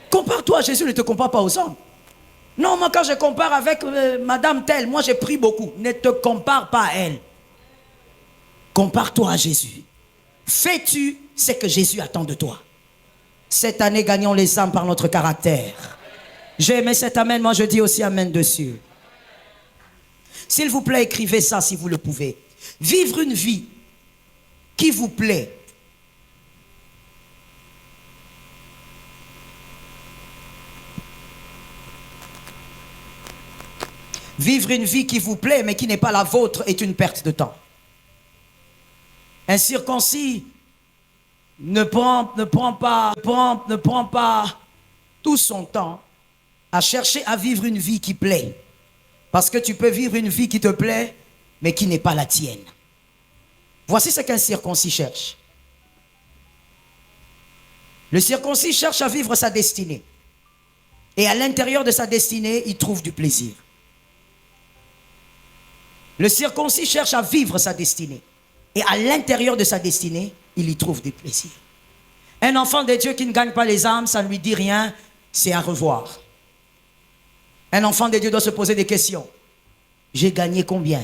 Compare-toi à Jésus, ne te compare pas aux hommes. Non, moi quand je compare avec madame telle, moi j'ai pris beaucoup. Ne te compare pas à elle. Compare-toi à Jésus. Fais-tu ce que Jésus attend de toi? Cette année, gagnons les âmes par notre caractère. J'ai aimé cet amen, moi je dis aussi amen dessus. S'il vous plaît, écrivez ça si vous le pouvez. Vivre une vie qui vous plaît. Vivre une vie qui vous plaît, mais qui n'est pas la vôtre, est une perte de temps. Un circoncis ne prend pas tout son temps à chercher à vivre une vie qui plaît. Parce que tu peux vivre une vie qui te plaît, mais qui n'est pas la tienne. Voici ce qu'un circoncis cherche. Le circoncis cherche à vivre sa destinée. Et à l'intérieur de sa destinée, il trouve du plaisir. Le circoncis cherche à vivre sa destinée. Et à l'intérieur de sa destinée, il y trouve du plaisir. Un enfant de Dieu qui ne gagne pas les âmes, ça ne lui dit rien, c'est à revoir. Un enfant de Dieu doit se poser des questions. J'ai gagné combien?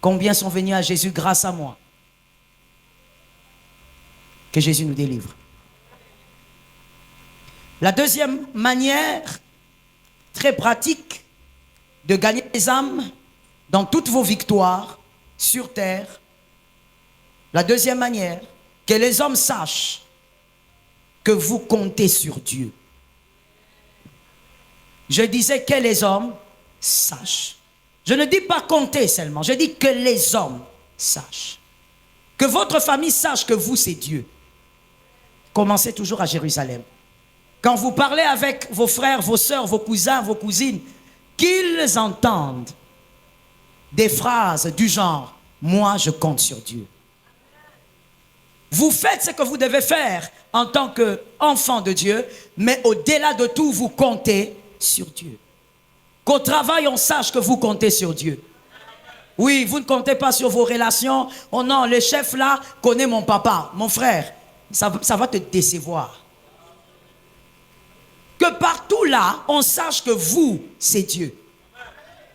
Combien sont venus à Jésus grâce à moi? Que Jésus nous délivre. La deuxième manière très pratique de gagner les âmes dans toutes vos victoires sur terre, la deuxième manière, que les hommes sachent que vous comptez sur Dieu. Je disais que les hommes sachent. Je ne dis pas compter seulement, je dis que les hommes sachent. Que votre famille sache que vous, c'est Dieu. Commencez toujours à Jérusalem. Quand vous parlez avec vos frères, vos sœurs, vos cousins, vos cousines, qu'ils entendent des phrases du genre « Moi, je compte sur Dieu ». Vous faites ce que vous devez faire en tant qu'enfant de Dieu, mais au-delà de tout, vous comptez sur Dieu. Qu'au travail, on sache que vous comptez sur Dieu. Oui, vous ne comptez pas sur vos relations. Oh non, le chef là connaît mon papa, mon frère. Ça va te décevoir. Que partout là, on sache que vous, c'est Dieu.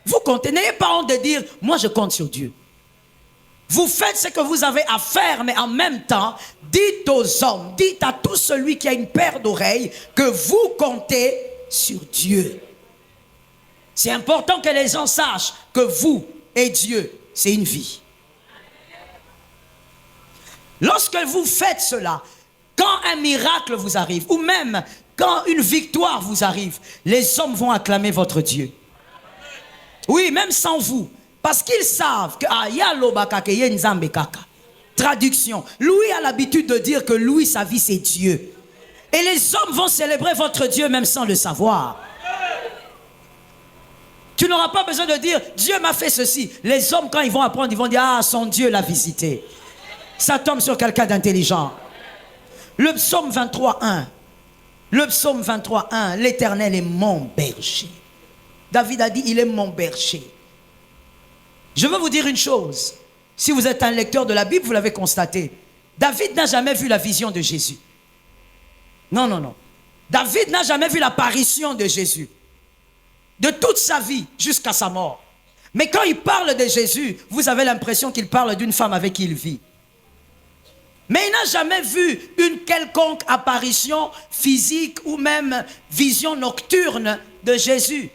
Vous comptez, n'ayez pas honte de dire, moi je compte sur Dieu. Vous faites ce que vous avez à faire, mais en même temps, dites aux hommes, dites à tout celui qui a une paire d'oreilles que vous comptez sur Dieu. C'est important que les gens sachent que vous et Dieu, c'est une vie. Lorsque vous faites cela, quand un miracle vous arrive, ou même quand une victoire vous arrive, les hommes vont acclamer votre Dieu. Oui, même sans vous. Parce qu'ils savent que traduction, Louis a l'habitude de dire que Louis, sa vie, c'est Dieu. Et les hommes vont célébrer votre Dieu même sans le savoir. Tu n'auras pas besoin de dire, Dieu m'a fait ceci. Les hommes, quand ils vont apprendre, ils vont dire, ah, son Dieu l'a visité. Ça tombe sur quelqu'un d'intelligent. Le psaume 23.1. Le psaume 23.1, l'Éternel est mon berger. David a dit, il est mon berger. Je veux vous dire une chose. Si vous êtes un lecteur de la Bible, vous l'avez constaté. David n'a jamais vu la vision de Jésus. Non, non, non. David n'a jamais vu l'apparition de Jésus. De toute sa vie jusqu'à sa mort. Mais quand il parle de Jésus, vous avez l'impression qu'il parle d'une femme avec qui il vit. Mais il n'a jamais vu une quelconque apparition physique ou même vision nocturne de Jésus.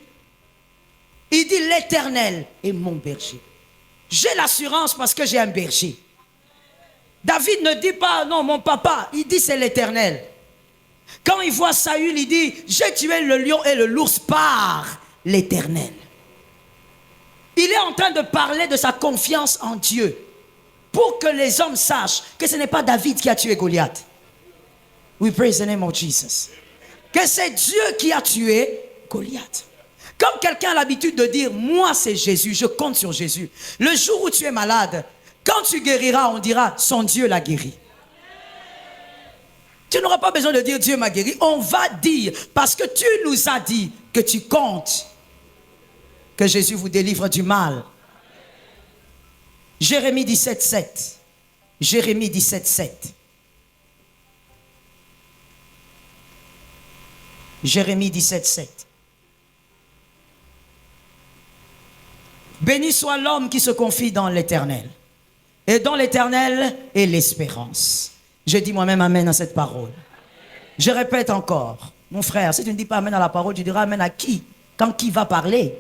Il dit, l'Éternel est mon berger. J'ai l'assurance parce que j'ai un berger. David ne dit pas, non, mon papa, il dit c'est l'Éternel. Quand il voit Saül, il dit, j'ai tué le lion et le l'ours par l'Éternel. Il est en train de parler de sa confiance en Dieu. Pour que les hommes sachent que ce n'est pas David qui a tué Goliath. We praise the name of Jesus. Que c'est Dieu qui a tué Goliath. Comme quelqu'un a l'habitude de dire, moi c'est Jésus, je compte sur Jésus. Le jour où tu es malade, quand tu guériras, on dira, son Dieu l'a guéri. Tu n'auras pas besoin de dire, Dieu m'a guéri. On va dire, parce que tu nous as dit que tu comptes que Jésus vous délivre du mal. Jérémie 17.7. Jérémie 17.7. Jérémie 17.7. Béni soit l'homme qui se confie dans l'Éternel. Et dans l'Éternel est l'espérance. Je dis moi-même amen à cette parole. Je répète encore. Mon frère, si tu ne dis pas amen à la parole, tu diras amen à qui? Quand qui va parler?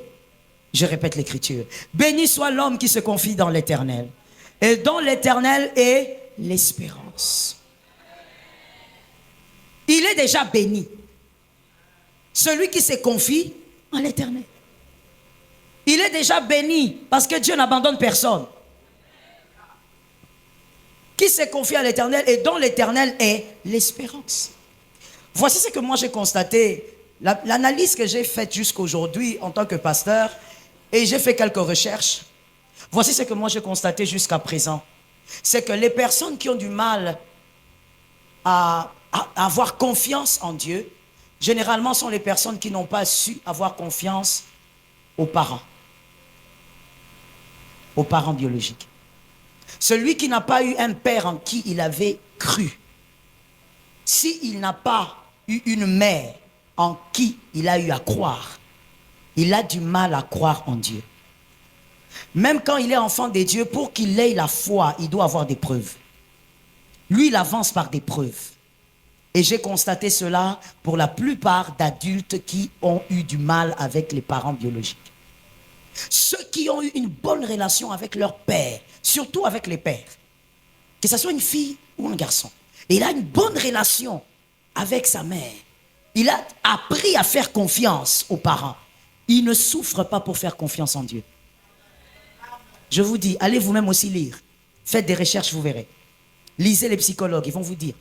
Je répète l'écriture. Béni soit l'homme qui se confie dans l'Éternel. Et dans l'Éternel est l'espérance. Il est déjà béni. Celui qui se confie en l'Éternel. Il est déjà béni parce que Dieu n'abandonne personne. Qui se confie à l'Éternel et dont l'Éternel est l'espérance. Voici ce que moi j'ai constaté. L'analyse que j'ai faite jusqu'aujourd'hui en tant que pasteur, et j'ai fait quelques recherches. Voici ce que moi j'ai constaté jusqu'à présent. C'est que les personnes qui ont du mal à avoir confiance en Dieu, généralement sont les personnes qui n'ont pas su avoir confiance aux parents. Aux parents biologiques. Celui qui n'a pas eu un père en qui il avait cru, s'il n'a pas eu une mère en qui il a eu à croire, il a du mal à croire en Dieu. Même quand il est enfant de Dieu, pour qu'il ait la foi, il doit avoir des preuves. Lui, il avance par des preuves. Et j'ai constaté cela pour la plupart d'adultes qui ont eu du mal avec les parents biologiques. Ceux qui ont eu une bonne relation avec leur père, surtout avec les pères, que ce soit une fille ou un garçon, et il a une bonne relation avec sa mère, il a appris à faire confiance aux parents. Il ne souffre pas pour faire confiance en Dieu. Je vous dis, allez vous-même aussi lire. Faites des recherches, vous verrez. Lisez les psychologues, ils vont vous dire.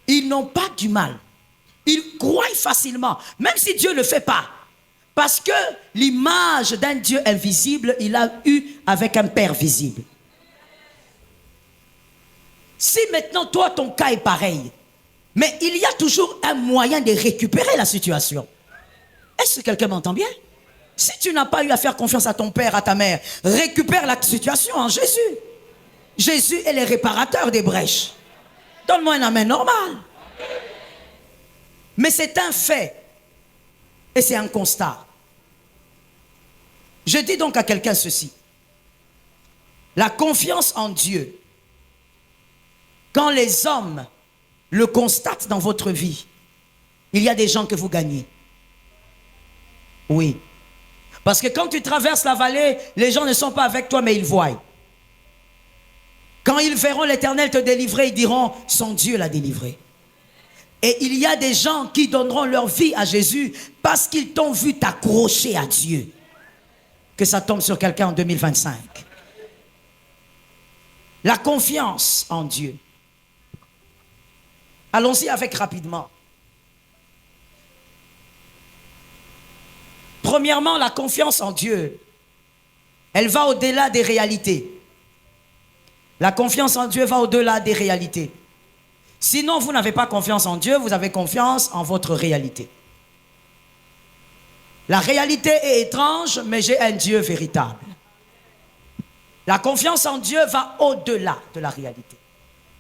Ils n'ont pas du mal. Ils croient facilement, même si Dieu ne le fait pas. Parce que l'image d'un Dieu invisible, il a eu avec un Père visible. Si maintenant, toi, ton cas est pareil, mais il y a toujours un moyen de récupérer la situation. Est-ce que quelqu'un m'entend bien? Si tu n'as pas eu à faire confiance à ton père, à ta mère, récupère la situation en Jésus. Jésus est le réparateur des brèches. Donne-moi un amen normal. Mais c'est un fait. Et c'est un constat. Je dis donc à quelqu'un ceci. La confiance en Dieu, quand les hommes le constatent dans votre vie, il y a des gens que vous gagnez. Oui. Parce que quand tu traverses la vallée, les gens ne sont pas avec toi, mais ils voient. Quand ils verront l'Éternel te délivrer, ils diront, son Dieu l'a délivré. Et il y a des gens qui donneront leur vie à Jésus parce qu'ils t'ont vu t'accrocher à Dieu. Que ça tombe sur quelqu'un en 2025. La confiance en Dieu. Allons-y avec rapidement. Premièrement, la confiance en Dieu, elle va au-delà des réalités. La confiance en Dieu va au-delà des réalités. Sinon, vous n'avez pas confiance en Dieu, vous avez confiance en votre réalité. La réalité est étrange, mais j'ai un Dieu véritable. La confiance en Dieu va au-delà de la réalité.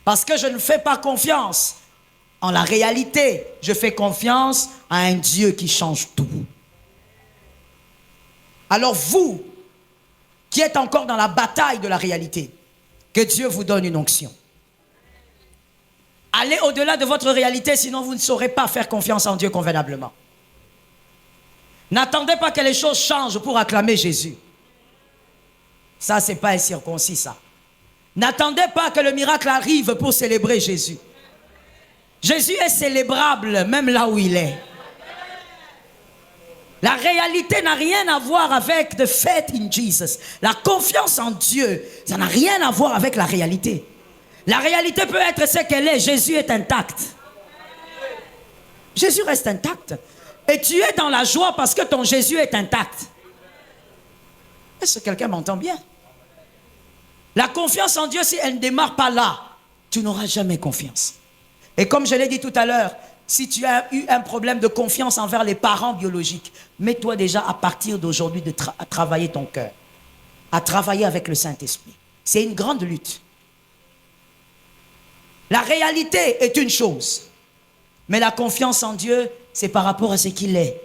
Parce que je ne fais pas confiance en la réalité, je fais confiance à un Dieu qui change tout. Alors vous, qui êtes encore dans la bataille de la réalité, que Dieu vous donne une onction. Allez au-delà de votre réalité, sinon vous ne saurez pas faire confiance en Dieu convenablement. N'attendez pas que les choses changent pour acclamer Jésus. Ça, c'est pas un circoncis, ça. N'attendez pas que le miracle arrive pour célébrer Jésus. Jésus est célébrable même là où il est. La réalité n'a rien à voir avec the faith in Jesus. La confiance en Dieu, ça n'a rien à voir avec la réalité. La réalité peut être ce qu'elle est. Jésus est intact. Jésus reste intact. Et tu es dans la joie parce que ton Jésus est intact. Est-ce que quelqu'un m'entend bien? La confiance en Dieu, si elle ne démarre pas là, tu n'auras jamais confiance. Et comme je l'ai dit tout à l'heure, si tu as eu un problème de confiance envers les parents biologiques, mets-toi déjà à partir d'aujourd'hui à travailler ton cœur, à travailler avec le Saint-Esprit. C'est une grande lutte. La réalité est une chose, mais la confiance en Dieu, c'est par rapport à ce qu'il est.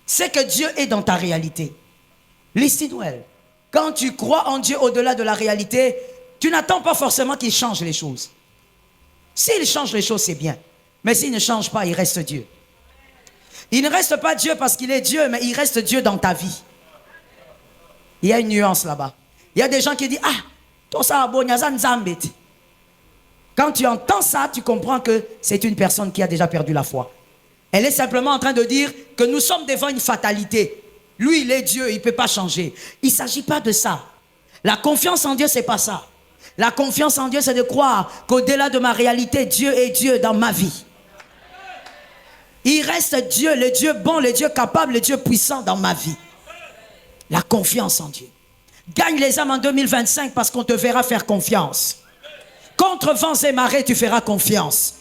C'est que Dieu est dans ta réalité. Listen well. Quand tu crois en Dieu au-delà de la réalité, tu n'attends pas forcément qu'il change les choses. S'il change les choses, c'est bien. Mais s'il ne change pas, il reste Dieu. Il ne reste pas Dieu parce qu'il est Dieu, mais il reste Dieu dans ta vie. Il y a une nuance là-bas. Il y a des gens qui disent, ah, tout ça, quand tu entends ça, tu comprends que c'est une personne qui a déjà perdu la foi. Elle est simplement en train de dire que nous sommes devant une fatalité. Lui, il est Dieu, il ne peut pas changer. Il ne s'agit pas de ça. La confiance en Dieu, ce n'est pas ça. La confiance en Dieu, c'est de croire qu'au-delà de ma réalité, Dieu est Dieu dans ma vie. Il reste Dieu, le Dieu bon, le Dieu capable, le Dieu puissant dans ma vie. La confiance en Dieu. Gagne les âmes en 2025 parce qu'on te verra faire confiance. Contre vents et marées, tu feras confiance.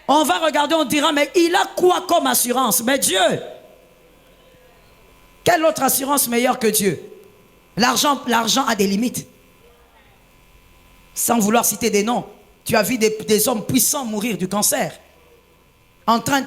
On va regarder, on dira, mais il a quoi comme assurance? Mais Dieu. Quelle autre assurance meilleure que Dieu? L'argent a des limites. Sans vouloir citer des noms, tu as vu des hommes puissants mourir du cancer.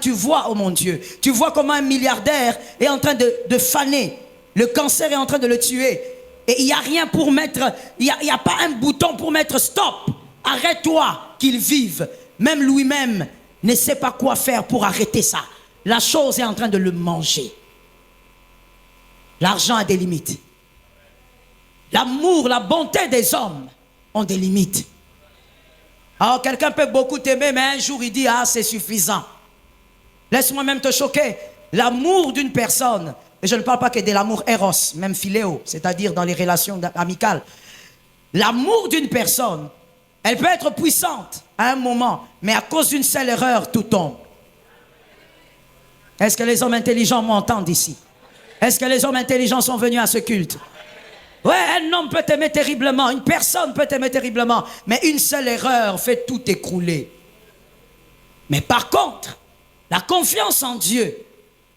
Tu vois, oh mon Dieu, tu vois comment un milliardaire est en train de faner. Le cancer est en train de le tuer. Et il n'y a rien pour mettre, il n'y a pas un bouton pour mettre stop. Arrête-toi, qu'il vive. Même lui-même ne sait pas quoi faire pour arrêter ça. La chose est en train de le manger. L'argent a des limites. L'amour, la bonté des hommes ont des limites. Alors quelqu'un peut beaucoup t'aimer, mais un jour il dit, ah c'est suffisant. Laisse-moi même te choquer. L'amour d'une personne, et je ne parle pas que de l'amour éros, même philéo, c'est-à-dire dans les relations amicales. L'amour d'une personne, elle peut être puissante à un moment, mais à cause d'une seule erreur, tout tombe. Est-ce que les hommes intelligents m'entendent ici? Est-ce que les hommes intelligents sont venus à ce culte? Ouais, un homme peut t'aimer terriblement, une personne peut t'aimer terriblement, mais une seule erreur fait tout écrouler. Mais par contre, la confiance en Dieu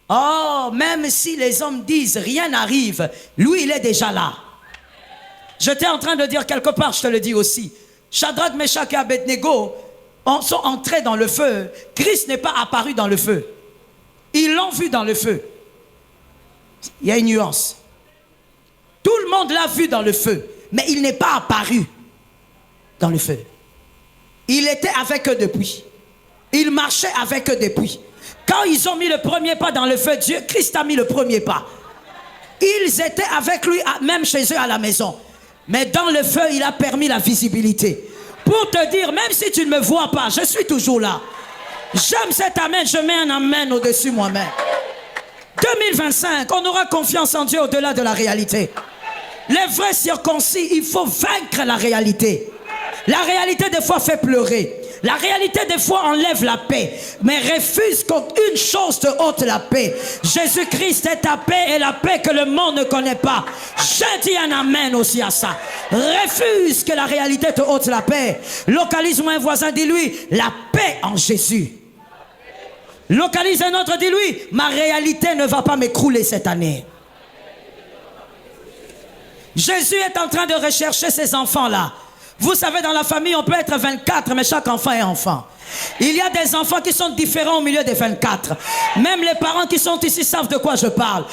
Oh, même si les hommes disent rien n'arrive, lui il est déjà là. J'étais en train de dire quelque part, je te le dis aussi. Shadrach, Meshach et Abednego sont entrés dans le feu. Christ n'est pas apparu dans le feu. Ils l'ont vu dans le feu. Il y a une nuance. Tout le monde l'a vu dans le feu, mais il n'est pas apparu dans le feu. Il était avec eux depuis. Il marchait avec eux depuis. Quand ils ont mis le premier pas dans le feu, Christ a mis le premier pas. Ils étaient avec lui, même chez eux à la maison. Mais dans le feu, il a permis la visibilité. Pour te dire, même si tu ne me vois pas, je suis toujours là. J'aime cet amen, je mets un amen au-dessus moi-même. 2025, on aura confiance en Dieu au-delà de la réalité. Les vrais circoncis, il faut vaincre la réalité. La réalité des fois fait pleurer. La réalité des fois enlève la paix. Mais refuse qu'une chose te ôte la paix. Jésus-Christ est ta paix et la paix que le monde ne connaît pas. Je dis un amen aussi à ça. Refuse que la réalité te ôte la paix. Localise-moi un voisin, dis-lui, la paix en Jésus. Localise un autre, dis-lui, ma réalité ne va pas m'écrouler cette année. Jésus est en train de rechercher ces enfants-là. Vous savez, dans la famille, on peut être 24, mais chaque enfant est enfant. Il y a des enfants qui sont différents au milieu des 24. Même les parents qui sont ici savent de quoi je parle.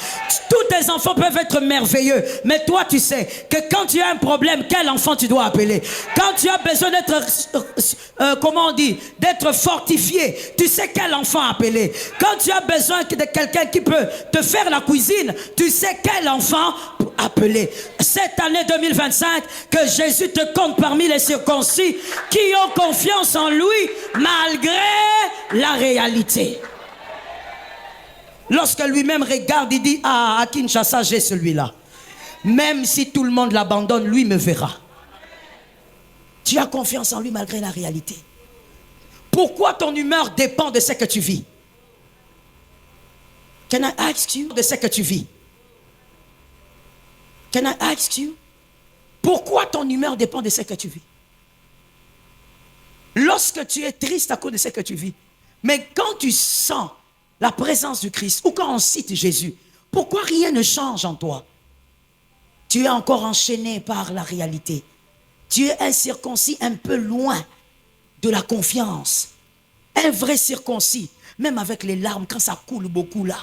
Tous tes enfants peuvent être merveilleux, mais toi tu sais que quand tu as un problème, quel enfant tu dois appeler? Quand tu as besoin d'être, comment on dit, d'être fortifié, tu sais quel enfant appeler. Quand tu as besoin de quelqu'un qui peut te faire la cuisine, tu sais quel enfant appeler. Cette année 2025, que Jésus te compte parmi les circoncis qui ont confiance en lui malgré la réalité. Lorsque lui-même regarde, il dit, ah, à Kinshasa, j'ai celui-là. Même si tout le monde l'abandonne, lui me verra. Tu as confiance en lui malgré la réalité. Pourquoi ton humeur dépend de ce que tu vis? Can I ask you de ce que tu vis? Can I ask you? Pourquoi ton humeur dépend de ce que tu vis? Lorsque tu es triste à cause de ce que tu vis, mais quand tu sens la présence du Christ, ou quand on cite Jésus, pourquoi rien ne change en toi? Tu es encore enchaîné par la réalité. Tu es un circoncis un peu loin de la confiance. Un vrai circoncis, même avec les larmes, quand ça coule beaucoup là,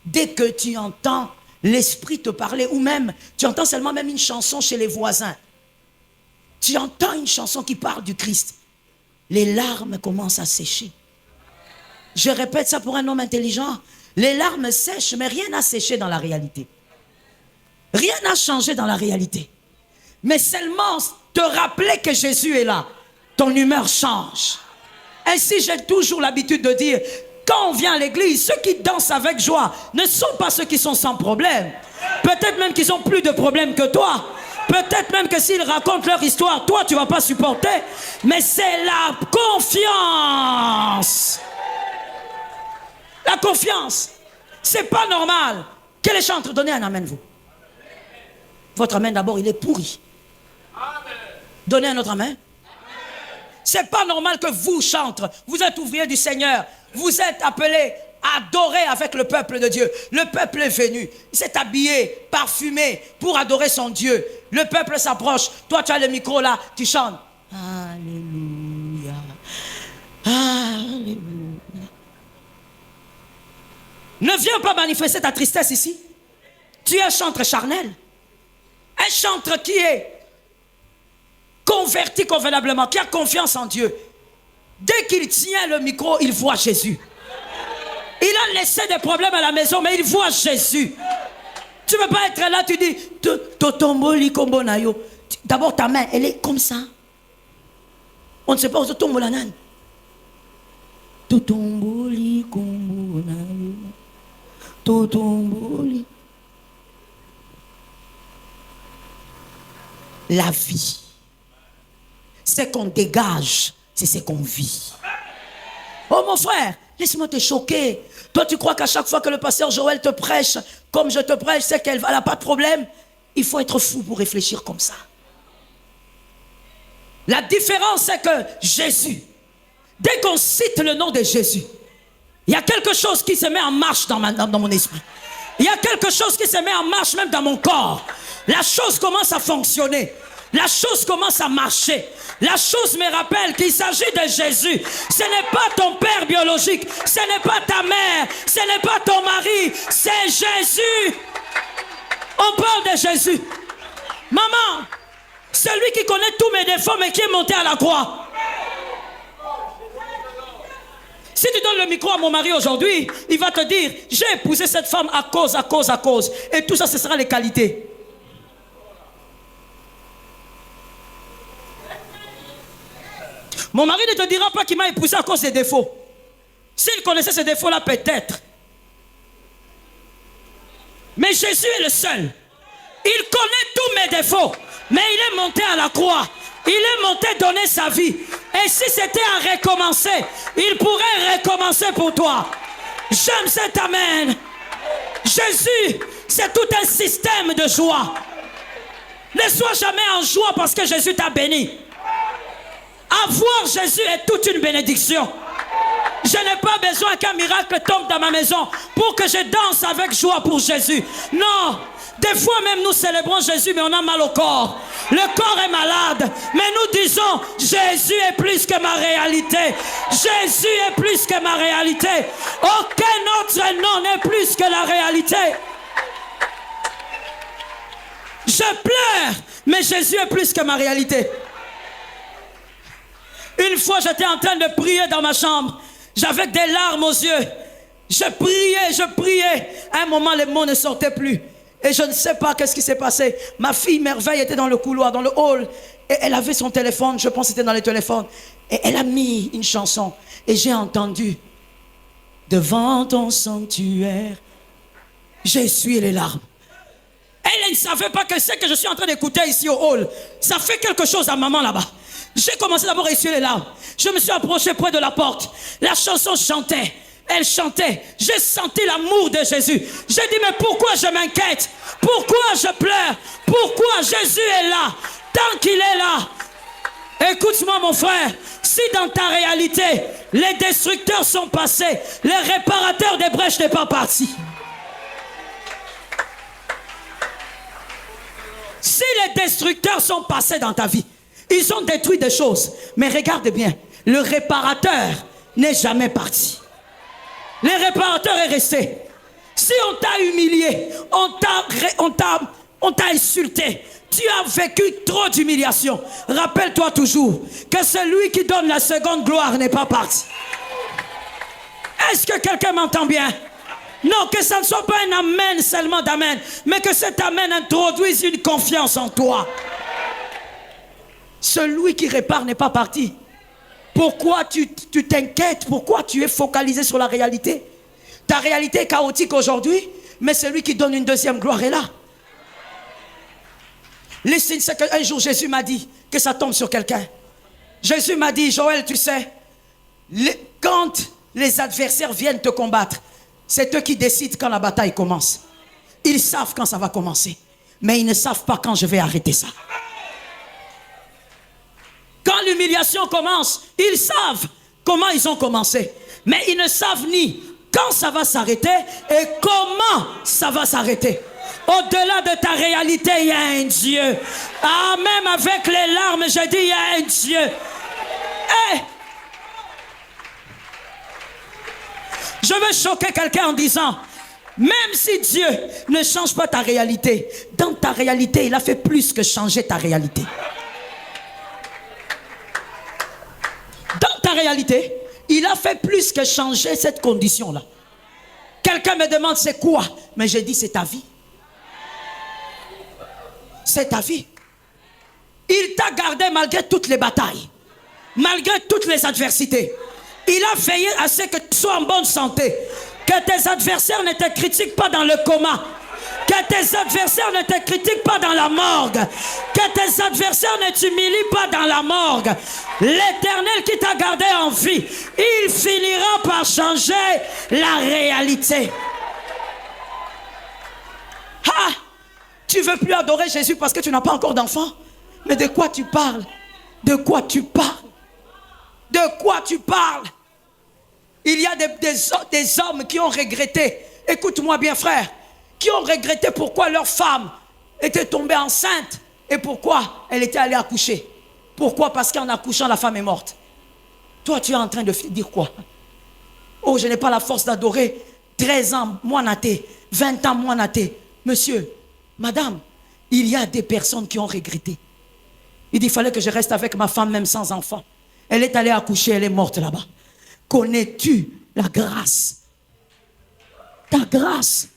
dès que tu entends l'esprit te parler, ou même, tu entends seulement même une chanson chez les voisins. Tu entends une chanson qui parle du Christ. Les larmes commencent à sécher. Je répète ça pour un homme intelligent. Les larmes sèchent, mais rien n'a séché dans la réalité. Rien n'a changé dans la réalité. Mais seulement te rappeler que Jésus est là, ton humeur change. Ainsi, j'ai toujours l'habitude de dire, quand on vient à l'église, ceux qui dansent avec joie ne sont pas ceux qui sont sans problème. Peut-être même qu'ils ont plus de problèmes que toi. Peut-être même que s'ils racontent leur histoire, toi, tu ne vas pas supporter. Mais c'est la confiance. La confiance. C'est pas normal que les chantres donnez un amen, vous. Votre amen, d'abord, il est pourri. Donnez un autre amen. C'est pas normal que vous, chantres, vous êtes ouvriers du Seigneur. Vous êtes appelés à adorer avec le peuple de Dieu. Le peuple est venu. Il s'est habillé, parfumé pour adorer son Dieu. Le peuple s'approche. Toi, tu as le micro là. Tu chantes. Alléluia. Alléluia. Ne viens pas manifester ta tristesse ici. Tu es un chantre charnel. Un chantre qui est converti convenablement, qui a confiance en Dieu. Dès qu'il tient le micro, il voit Jésus. Il a laissé des problèmes à la maison, mais il voit Jésus. Tu ne peux pas être là, tu dis, d'abord ta main, elle est comme ça. On ne sait pas où tombe la nane. La vie, c'est qu'on dégage, c'est ce qu'on vit. Oh mon frère, laisse-moi te choquer. Toi tu crois qu'à chaque fois que le pasteur Joël te prêche, comme je te prêche, c'est qu'elle n'a pas de problème. Il faut être fou pour réfléchir comme ça. La différence c'est que Jésus, dès qu'on cite le nom de Jésus, Il y a quelque chose qui se met en marche dans mon esprit. Il y a quelque chose qui se met en marche même dans mon corps. La chose commence à fonctionner. La chose commence à marcher. La chose me rappelle qu'il s'agit de Jésus. Ce n'est pas ton père biologique. Ce n'est pas ta mère. Ce n'est pas ton mari. C'est Jésus. On parle de Jésus. Maman, celui qui connaît tous mes défauts mais qui est monté à la croix. Si tu donnes le micro à mon mari aujourd'hui, il va te dire, j'ai épousé cette femme à cause. Et tout ça, ce sera les qualités. Mon mari ne te dira pas qu'il m'a épousé à cause des défauts. S'il connaissait ces défauts-là, peut-être. Mais Jésus est le seul. Il connaît tous mes défauts. Mais il est monté à la croix. Il est monté donner sa vie. Et si c'était à recommencer, il pourrait recommencer pour toi. J'aime cet amen. Jésus, c'est tout un système de joie. Ne sois jamais en joie parce que Jésus t'a béni. Avoir Jésus est toute une bénédiction. Je n'ai pas besoin qu'un miracle tombe dans ma maison pour que je danse avec joie pour Jésus. Non. Des fois même nous célébrons Jésus mais on a mal au corps. Le corps est malade. Mais nous disons Jésus est plus que ma réalité. Jésus est plus que ma réalité. Aucun autre nom n'est plus que la réalité. Je pleure mais Jésus est plus que ma réalité. Une fois j'étais en train de prier dans ma chambre. J'avais des larmes aux yeux. Je priais. À un moment les mots ne sortaient plus. Et je ne sais pas qu'est-ce qui s'est passé. Ma fille Merveille était dans le couloir, dans le hall. Et elle avait son téléphone, je pense que c'était dans les téléphones. Et elle a mis une chanson. Et j'ai entendu. Devant ton sanctuaire, j'essuie les larmes. Elle ne savait pas que c'est que je suis en train d'écouter ici au hall. Ça fait quelque chose à maman là-bas. J'ai commencé d'abord à essuyer les larmes. Je me suis approché près de la porte. La chanson chantait. Elle chantait. J'ai senti l'amour de Jésus. J'ai dit, mais pourquoi je m'inquiète? Pourquoi je pleure? Pourquoi Jésus est là? Tant qu'il est là. Écoute-moi mon frère. Si dans ta réalité, les destructeurs sont passés, les réparateurs des brèches n'est pas parti. Si les destructeurs sont passés dans ta vie, ils ont détruit des choses. Mais regarde bien, le réparateur n'est jamais parti. Le réparateur est resté. Si on t'a humilié, on t'a insulté, tu as vécu trop d'humiliation. Rappelle-toi toujours que celui qui donne la seconde gloire n'est pas parti. Est-ce que quelqu'un m'entend bien? Non, que ça ne soit pas un amen seulement d'amen, mais que cet amen introduise une confiance en toi. Celui qui répare n'est pas parti. Pourquoi tu t'inquiètes? Pourquoi tu es focalisé sur la réalité? Ta réalité est chaotique aujourd'hui, mais celui qui donne une deuxième gloire est là. Le signe, c'est qu'un jour Jésus m'a dit que ça tombe sur quelqu'un. Jésus m'a dit, Joël, tu sais, quand les adversaires viennent te combattre, c'est eux qui décident quand la bataille commence. Ils savent quand ça va commencer, mais ils ne savent pas quand je vais arrêter ça. Quand l'humiliation commence, ils savent comment ils ont commencé. Mais ils ne savent ni quand ça va s'arrêter et comment ça va s'arrêter. Au-delà de ta réalité, il y a un Dieu. Ah, même avec les larmes, je dis, il y a un Dieu. Hey! Je veux choquer quelqu'un en disant, même si Dieu ne change pas ta réalité, dans ta réalité, il a fait plus que changer ta réalité. Dans ta réalité, il a fait plus que changer cette condition-là. Quelqu'un me demande c'est quoi? Mais je dis c'est ta vie. C'est ta vie. Il t'a gardé malgré toutes les batailles, malgré toutes les adversités. Il a veillé à ce que tu sois en bonne santé, que tes adversaires ne te critiquent pas dans le coma, que tes adversaires ne te critiquent pas dans la morgue, que tes adversaires ne t'humilient pas dans la morgue. L'Éternel qui t'a gardé en vie, il finira par changer la réalité. Ah, tu veux plus adorer Jésus parce que tu n'as pas encore d'enfant? Mais de quoi tu parles? De quoi tu parles? De quoi tu parles? Il y a des hommes qui ont regretté, écoute-moi bien frère, qui ont regretté pourquoi leur femme était tombée enceinte et pourquoi elle était allée accoucher. Pourquoi? Parce qu'en accouchant, la femme est morte. Toi, tu es en train de dire quoi? Oh, je n'ai pas la force d'adorer. 13 ans, moi naté. 20 ans, moi naté. Monsieur, madame, il y a des personnes qui ont regretté. Il dit, il fallait que je reste avec ma femme même sans enfant. Elle est allée accoucher, elle est morte là-bas. Connais-tu la grâce? Ta grâce,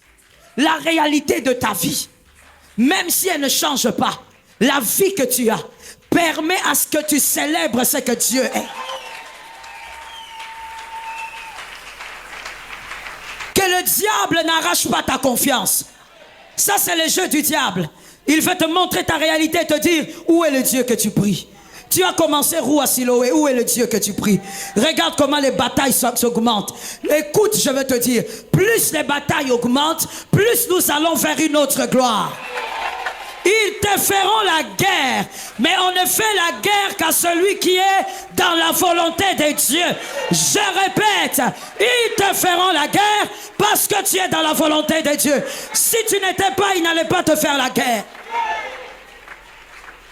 la réalité de ta vie, même si elle ne change pas, la vie que tu as permet à ce que tu célèbres ce que Dieu est. Que le diable n'arrache pas ta confiance. Ça, c'est le jeu du diable. Il veut te montrer ta réalité et te dire, où est le Dieu que tu pries? Tu as commencé roue à Siloé, où est le Dieu que tu pries? Regarde comment les batailles s'augmentent. Écoute, je veux te dire, plus les batailles augmentent, plus nous allons vers une autre gloire. Ils te feront la guerre, mais on ne fait la guerre qu'à celui qui est dans la volonté de Dieu. Je répète, ils te feront la guerre parce que tu es dans la volonté de Dieu. Si tu n'étais pas, ils n'allaient pas te faire la guerre.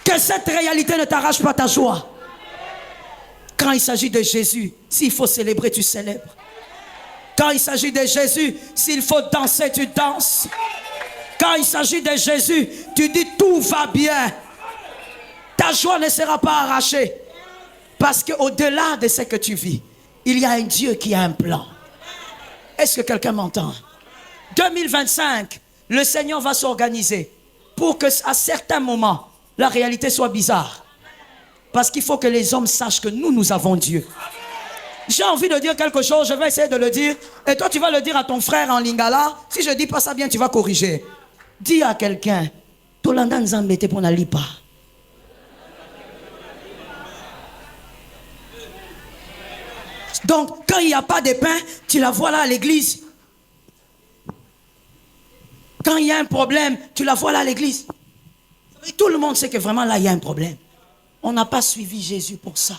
Que cette réalité ne t'arrache pas ta joie. Quand il s'agit de Jésus, s'il faut célébrer, tu célèbres. Quand il s'agit de Jésus, s'il faut danser, tu danses. Quand il s'agit de Jésus, tu dis tout va bien. Ta joie ne sera pas arrachée. Parce qu'au-delà de ce que tu vis, il y a un Dieu qui a un plan. Est-ce que quelqu'un m'entend? 2025, le Seigneur va s'organiser pour qu'à certains moments, la réalité soit bizarre. Parce qu'il faut que les hommes sachent que nous avons Dieu. J'ai envie de dire quelque chose, je vais essayer de le dire. Et toi, tu vas le dire à ton frère en lingala. Si je ne dis pas ça bien, tu vas corriger. Dis à quelqu'un, Tolanda Nzambete pour n'alipa. Donc, quand il n'y a pas de pain, tu la vois là à l'église. Quand il y a un problème, tu la vois là à l'église. Tout le monde sait que vraiment là, il y a un problème. On n'a pas suivi Jésus pour ça.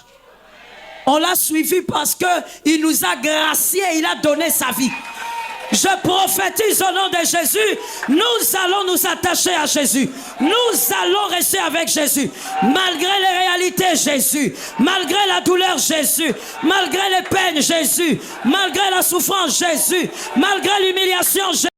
On l'a suivi parce qu'il nous a graciés, il a donné sa vie. Je prophétise au nom de Jésus, nous allons nous attacher à Jésus. Nous allons rester avec Jésus. Malgré les réalités, Jésus. Malgré la douleur, Jésus. Malgré les peines, Jésus. Malgré la souffrance, Jésus. Malgré l'humiliation, Jésus.